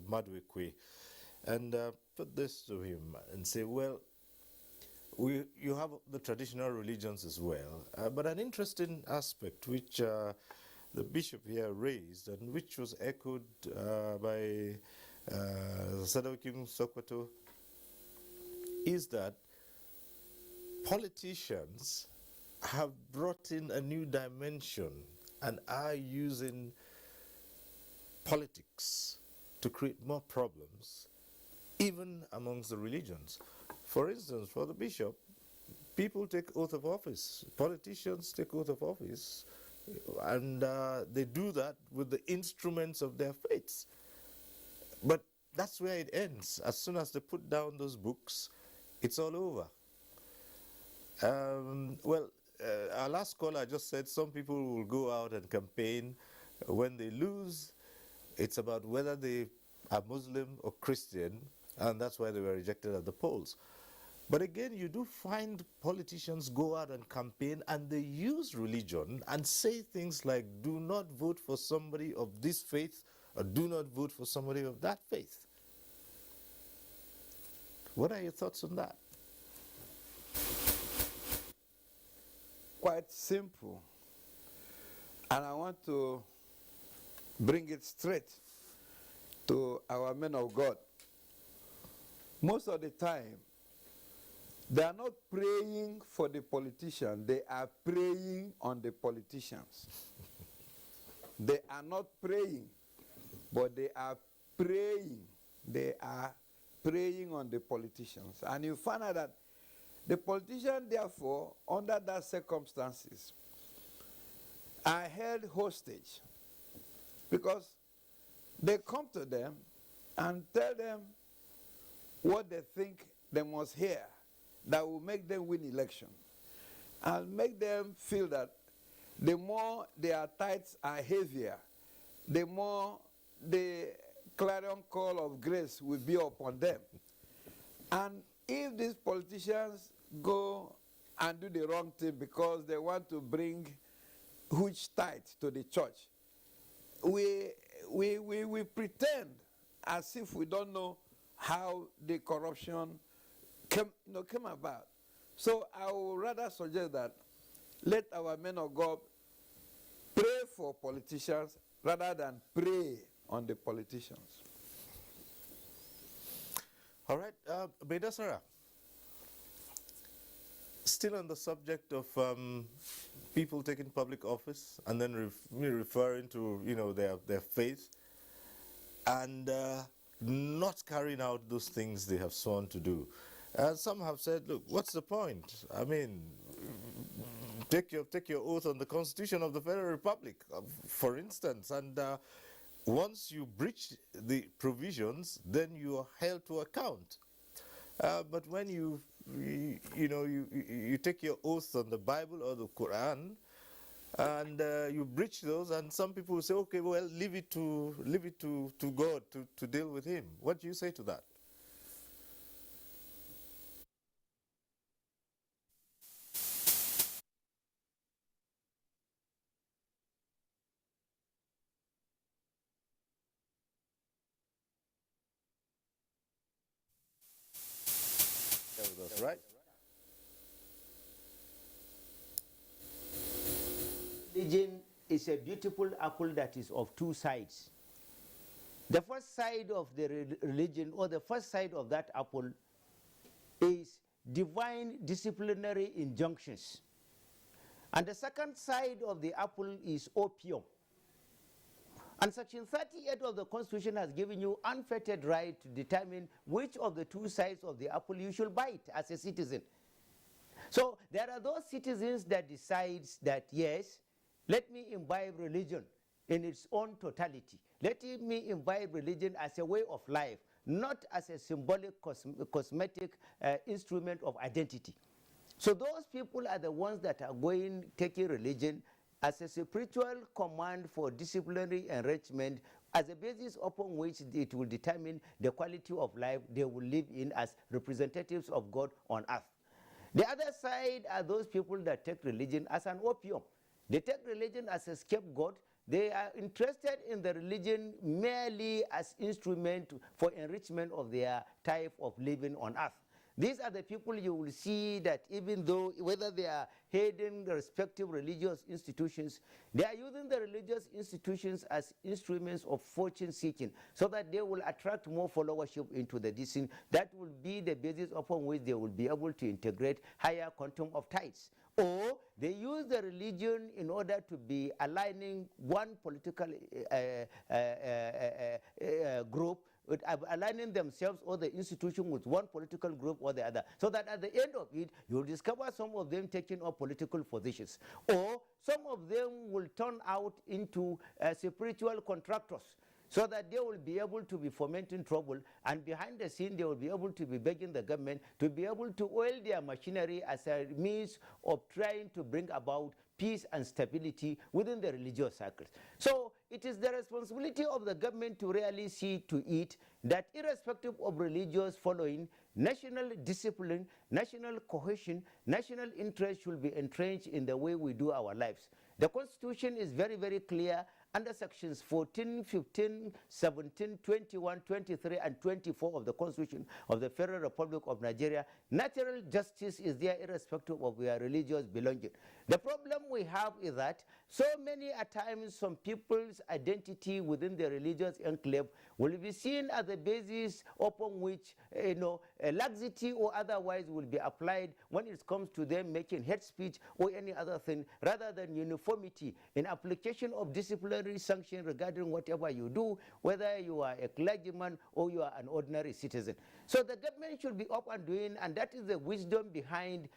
Madwikwe and put this to him and say, well, you have the traditional religions as well, but an interesting aspect which the bishop here raised and which was echoed by Sadokim Sokoto is that politicians have brought in a new dimension and are using politics to create more problems even amongst the religions. For instance, for the bishop, people take oath of office. Politicians take oath of office, and they do that with the instruments of their faiths. But that's where it ends. As soon as they put down those books, it's all over. Our last caller just said some people will go out and campaign. When they lose, it's about whether they are Muslim or Christian, and that's why they were rejected at the polls. But again, you do find politicians go out and campaign, and they use religion and say things like, do not vote for somebody of this faith, or do not vote for somebody of that faith. What are your thoughts on that? Quite simple. And I want to bring it straight to our men of God. Most of the time, they are not praying for the politician, they are praying on the politicians. They are not praying, but they are praying. They are praying on the politicians. And you find out that the politician, therefore, under that circumstances, are held hostage because they come to them and tell them what they think they must hear that will make them win election and make them feel that the more their tithes are heavier, the more the clarion call of grace will be upon them. And if these politicians go and do the wrong thing because they want to bring huge tithes to the church, we pretend as if we don't know how the corruption came about. So I would rather suggest that let our men of God pray for politicians rather than pray on the politicians. All right, Beda Sarah, still on the subject of people taking public office and then referring to their faith and not carrying out those things they have sworn to do. Some have said, look, what's the point? I mean, take your oath on the Constitution of the Federal Republic, for instance, and once you breach the provisions, then you are held to account. But when you take your oath on the Bible or the Quran, and you breach those, and some people will say, okay, well, leave it to God to deal with him. What do you say to that? That's right. Religion is a beautiful apple that is of two sides. The first side of the religion, or the first side of that apple, is divine disciplinary injunctions. And the second side of the apple is opium. And Section 38 of the Constitution has given you unfettered right to determine which of the two sides of the apple you should bite as a citizen. So there are those citizens that decides that, yes, let me imbibe religion in its own totality. Let me imbibe religion as a way of life, not as a symbolic cosmetic instrument of identity. So those people are the ones that are taking religion as a spiritual command for disciplinary enrichment as a basis upon which it will determine the quality of life they will live in as representatives of God on earth. The other side are those people that take religion as an opium. They take religion as a scapegoat. They are interested in the religion merely as instrument for enrichment of their type of living on earth. These are the people you will see that even though, whether they are heading the respective religious institutions, they are using the religious institutions as instruments of fortune seeking so that they will attract more followership into the dissent. That will be the basis upon which they will be able to integrate higher quantum of tithes. Or they use the religion in order to be aligning one political group aligning themselves or the institution with one political group or the other, so that at the end of it, you'll discover some of them taking up political positions, or some of them will turn out into spiritual contractors, so that they will be able to be fomenting trouble, and behind the scene they will be able to be begging the government to be able to oil their machinery as a means of trying to bring about peace and stability within the religious circles. So it is the responsibility of the government to really see to it that irrespective of religious following, national discipline, national cohesion, national interest should be entrenched in the way we do our lives. The Constitution is very, very clear under sections 14, 15, 17, 21, 23, and 24 of the Constitution of the Federal Republic of Nigeria. Natural justice is there irrespective of their religious belonging. The problem we have is that so many at times some people's identity within the religious enclave will be seen as the basis upon which laxity or otherwise will be applied when it comes to them making hate speech or any other thing, rather than uniformity in application of disciplinary sanction regarding whatever you do, whether you are a clergyman or you are an ordinary citizen. So the government should be up and doing, and that is the wisdom behind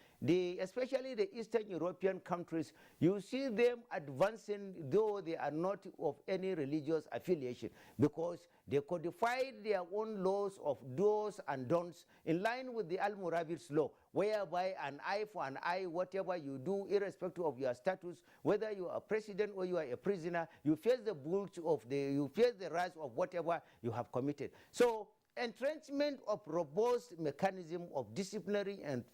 especially the Eastern European countries. You see them advancing, though they are not of any religious affiliation, because they codified their own laws of do's and don'ts in line with the Al-Murabit's law, whereby an eye for an eye, whatever you do, irrespective of your status, whether you are president or you are a prisoner, you face the you face the wrath of whatever you have committed. So entrenchment of robust mechanism of disciplinary and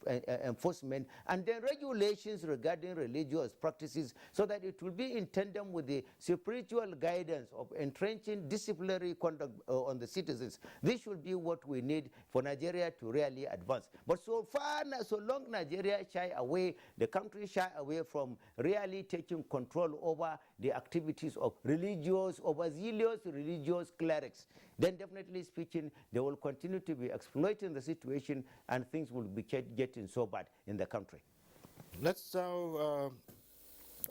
enforcement, and then regulations regarding religious practices, so that it will be in tandem with the spiritual guidance of entrenching disciplinary conduct on the citizens. This should be what we need for Nigeria to really advance. But so far, so long Nigeria shy away, the country shy away from really taking control over the activities of overzealous religious clerics, then definitely speaking, they will continue to be exploiting the situation, and things will be getting so bad in the country. Let's now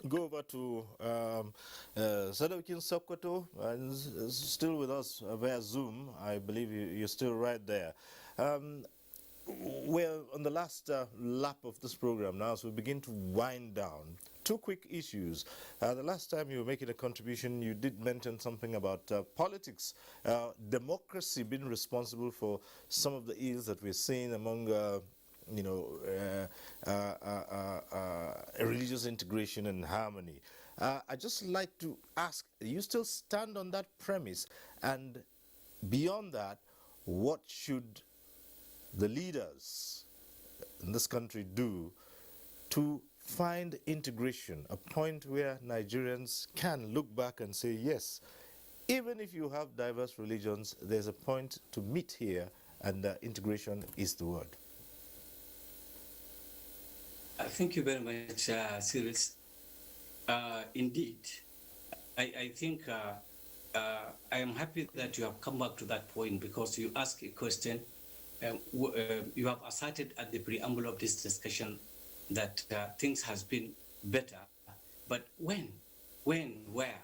go over to Sadaukin Sokkoto, still with us via Zoom. I believe you're still right there. We're on the last lap of this program now, so we begin to wind down. Two quick issues. The last time you were making a contribution, you did mention something about politics, democracy being responsible for some of the ills that we're seeing among religious integration and harmony. I'd just like to ask, you still stand on that premise? And beyond that, what should the leaders in this country do to find integration, a point where Nigerians can look back and say, yes, even if you have diverse religions, there's a point to meet here, and integration is the word? Thank you very much, Cyrus. Indeed, I think I am happy that you have come back to that point, because you asked a question. You have asserted at the preamble of this discussion that things has been better, but when, where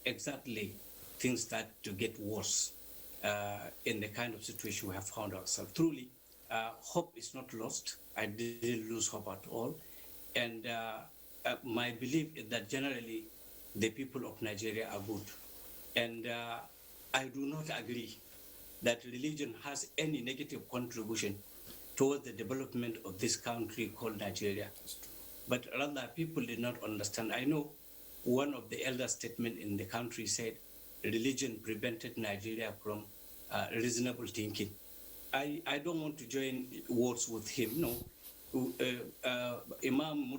exactly things start to get worse in the kind of situation we have found ourselves. Truly, hope is not lost. I didn't lose hope at all. And my belief is that generally the people of Nigeria are good. And I do not agree that religion has any negative contribution towards the development of this country called Nigeria. But rather, people did not understand. I know one of the elder statements in the country said, religion prevented Nigeria from reasonable thinking. I don't want to join words with him. No, Imam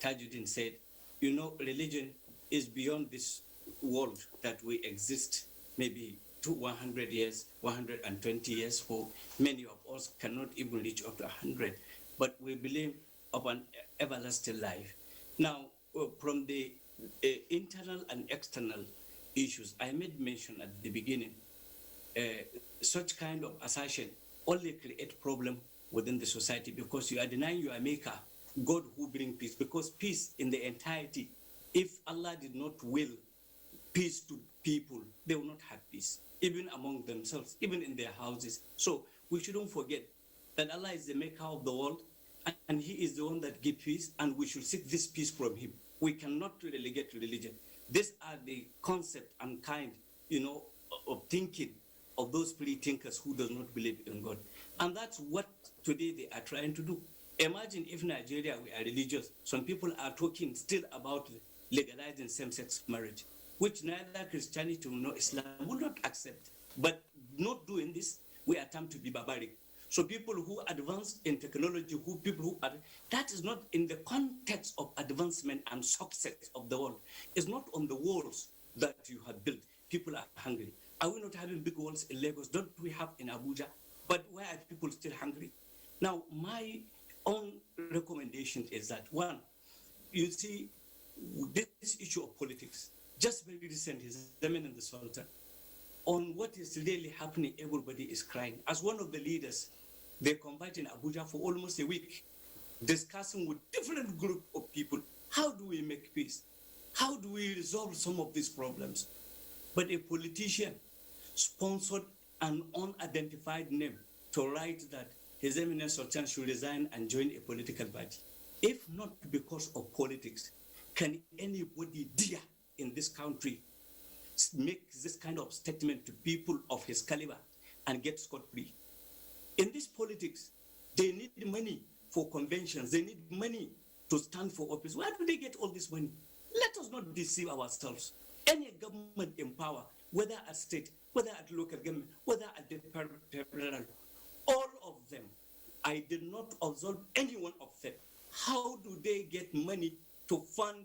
Tajuddin said, religion is beyond this world that we exist, maybe 100 years, 120 years, for many of us cannot even reach up to 100. But we believe of an everlasting life. Now, from the internal and external issues, I made mention at the beginning, such kind of assertion only create problem within the society, because you are denying your maker, God who brings peace. Because peace in the entirety, if Allah did not will peace to people, they will not have peace. even among themselves, even in their houses. So we shouldn't forget that Allah is the maker of the world, and He is the one that gives peace, and we should seek this peace from Him. We cannot relegate religion. These are the concept and kind, of thinking of those free thinkers who does not believe in God. And that's what today they are trying to do. Imagine if Nigeria were religious. Some people are talking still about legalizing same-sex marriage, which neither Christianity nor Islam will not accept. But not doing this, we attempt to be barbaric. So people who advance in technology, that is not in the context of advancement and success of the world. It's not on the walls that you have built. People are hungry. Are we not having big walls in Lagos? Don't we have in Abuja? But why are people still hungry? Now, my own recommendation is that, one, you see, this issue of politics, just very recent, His Eminence the Sultan, on what is really happening, everybody is crying. As one of the leaders, they convened in Abuja for almost a week, discussing with different group of people, how do we make peace? How do we resolve some of these problems? But a politician sponsored an unidentified name to write that His Eminence Sultan should resign and join a political party. If not because of politics, can anybody dare in this country make this kind of statement to people of his caliber and get scot-free? In this politics, they need money for conventions. They need money to stand for office. Where do they get all this money? Let us not deceive ourselves. Any government in power, whether at state, whether at local government, whether at the federal, all of them, I did not observe any one of them. How do they get money to fund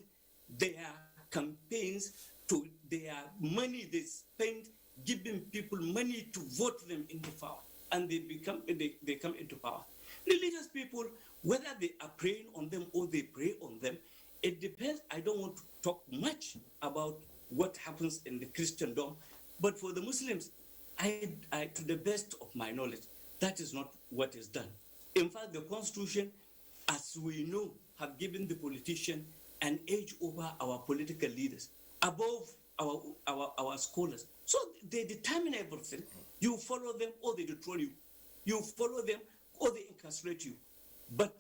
their campaigns, to their money they spend giving people money to vote them into power, and they come into power? Religious people, whether they are praying on them or they pray on them, it depends. I don't want to talk much about what happens in the Christendom, but for the Muslims, I to the best of my knowledge, that is not what is done. In fact, the Constitution, as we know, have given the politician an edge over our political leaders, above our scholars. So they determine everything. You follow them or they dethrone you. You follow them or they incarcerate you. But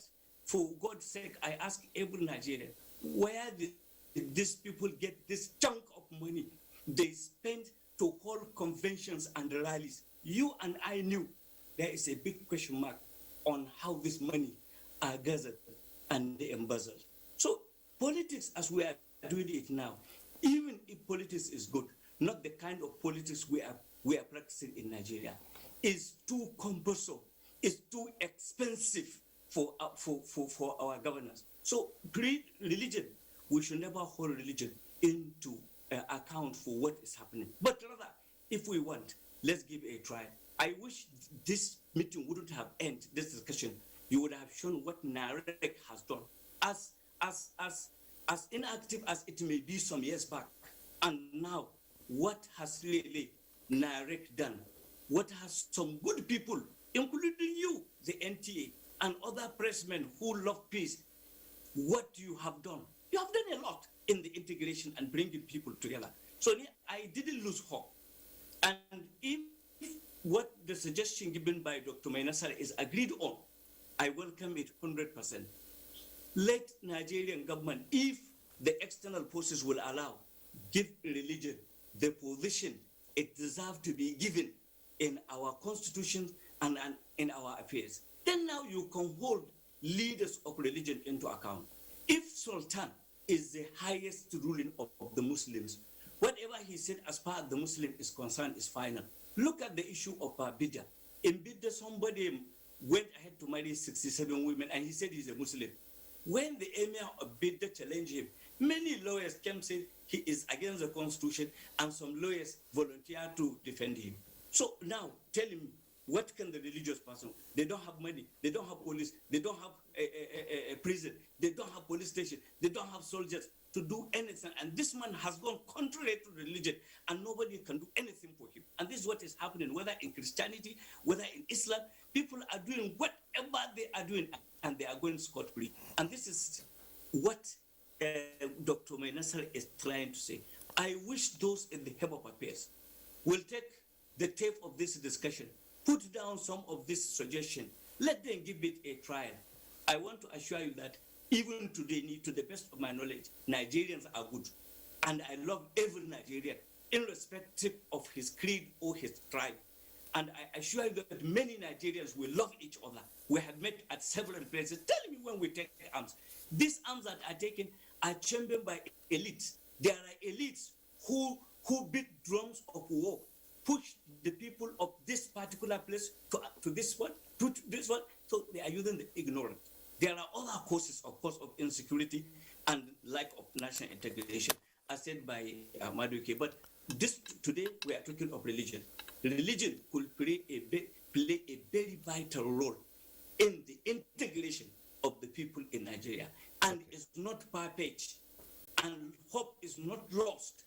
for God's sake, I ask every Nigerian, where did these people get this chunk of money they spend to hold conventions and rallies? You and I knew there is a big question mark on how this money are gathered and embezzled. So politics, as we are doing it now, even if politics is good, not the kind of politics we are practicing in Nigeria, is too cumbersome, is too expensive for our governance. So religion, we should never hold religion into account for what is happening. But rather, if we want, let's give a try. I wish this meeting wouldn't have ended this discussion. You would have shown what NAREC has done. As inactive as it may be some years back, and now what has really NAREC done? What has some good people, including you, the NTA, and other pressmen who love peace, what you have done? You have done a lot in the integration and bringing people together. So I didn't lose hope. And if what the suggestion given by Dr. Mainasar is agreed on, I welcome it 100%. Let Nigerian government, if the external forces will allow, give religion the position it deserves to be given in our constitution and in our affairs. Then now you can hold leaders of religion into account. If Sultan is the highest ruling of the Muslims, whatever he said as far as the Muslim is concerned is final. Look at the issue of Bidda. In Bidda, somebody went ahead to marry 67 women and he said he's a Muslim. When the emir of Bidda challenged him, many lawyers came saying he is against the constitution, and some lawyers volunteered to defend him. So now tell him, what can the religious person? They don't have money, they don't have police, they don't have a prison, they don't have police station, they don't have soldiers to do anything. And this man has gone contrary to religion, and nobody can do anything for him. And this is what is happening, whether in Christianity, whether in Islam. People are doing whatever they are doing, and they are going scot-free. And this is what Dr. Mainasar is trying to say. I wish those in the Hub of Affairs will take the tape of this discussion, put down some of this suggestion, let them give it a trial. I want to assure you that even today, to the best of my knowledge, Nigerians are good. And I love every Nigerian, irrespective of his creed or his tribe. And I assure you that many Nigerians will love each other. We have met at several places. Tell me when we take arms. These arms that are taken are championed by elites. There are elites who beat drums of war, push the people of this particular place to this one, to this one. So they are using the ignorant. There are other causes, of course, of insecurity and lack of national integration, as said by Maduke. But today we are talking of religion. Religion could play a very vital role in the integration of the people in Nigeria, and it's not far-fetched, and hope is not lost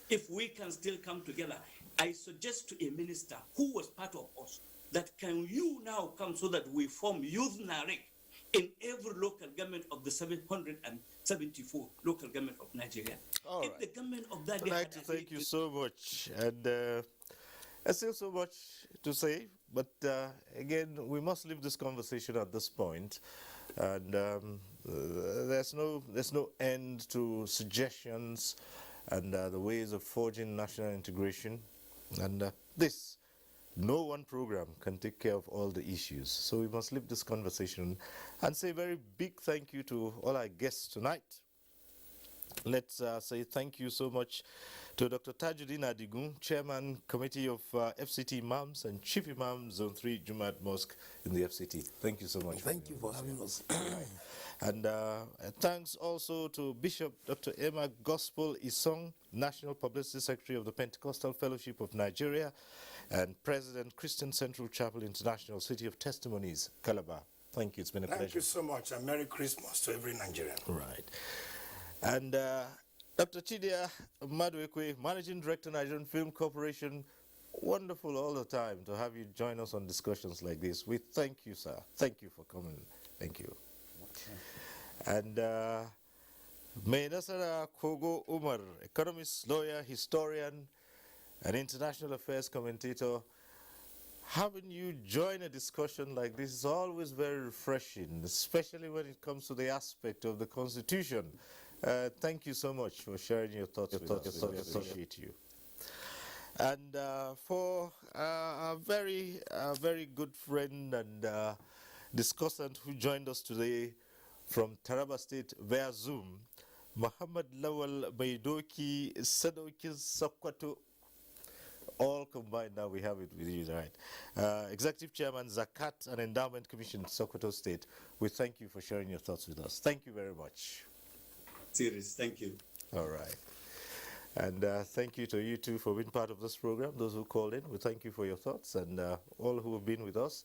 if we can still come together. I suggest to a minister who was part of us that can you now come so that we form youth NAREC in every local government of the 774 local government of Nigeria. All right. If the government of that I'd like to thank you so much, and there's still so much to say, but again, we must leave this conversation at this point, and there's no end to suggestions and the ways of forging national integration, and no one program can take care of all the issues. So we must leave this conversation and say a very big thank you to all our guests tonight. Let's say thank you so much to Dr. Tajuddin Adigun, Chairman Committee of FCT Imams and Chief Imam Zone 3 Jumaat Mosque in the FCT. Thank you so much. Thank you for having us. And thanks also to Bishop Dr. Emma Gospel Isong, National Publicity Secretary of the Pentecostal Fellowship of Nigeria and President, Christian Central Chapel International, City of Testimonies, Calabar. Thank you. It's been a pleasure. Thank you so much, and Merry Christmas to every Nigerian. Right. And Dr. Chidia Maduekwe, Managing Director, Nigerian Film Corporation, wonderful all the time to have you join us on discussions like this. We thank you, sir. Thank you for coming. Thank you. Okay. And May Nasara Kogo Umar, economist, lawyer, historian, and international affairs commentator. Having you join a discussion like this is always very refreshing, especially when it comes to the aspect of the Constitution. Thank you so much for sharing your thoughts with us. We appreciate you. And for a very good friend and discussant who joined us today from Taraba State via Zoom, Muhammad Lawal Baidoki Sadoki Sokwato, all combined now we have it with you, right? Executive Chairman, Zakat and Endowment Commission, Sokoto State, we thank you for sharing your thoughts with us. Thank you very much. Serious, thank you. All right. And thank you to you too for being part of this program. Those who called in, we thank you for your thoughts, and all who have been with us,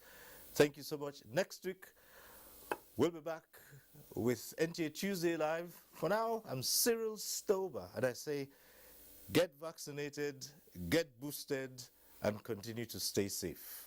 thank you so much. Next week, we'll be back with NTA Tuesday Live. For now, I'm Cyril Stober, and I say, get vaccinated, get boosted, and continue to stay safe.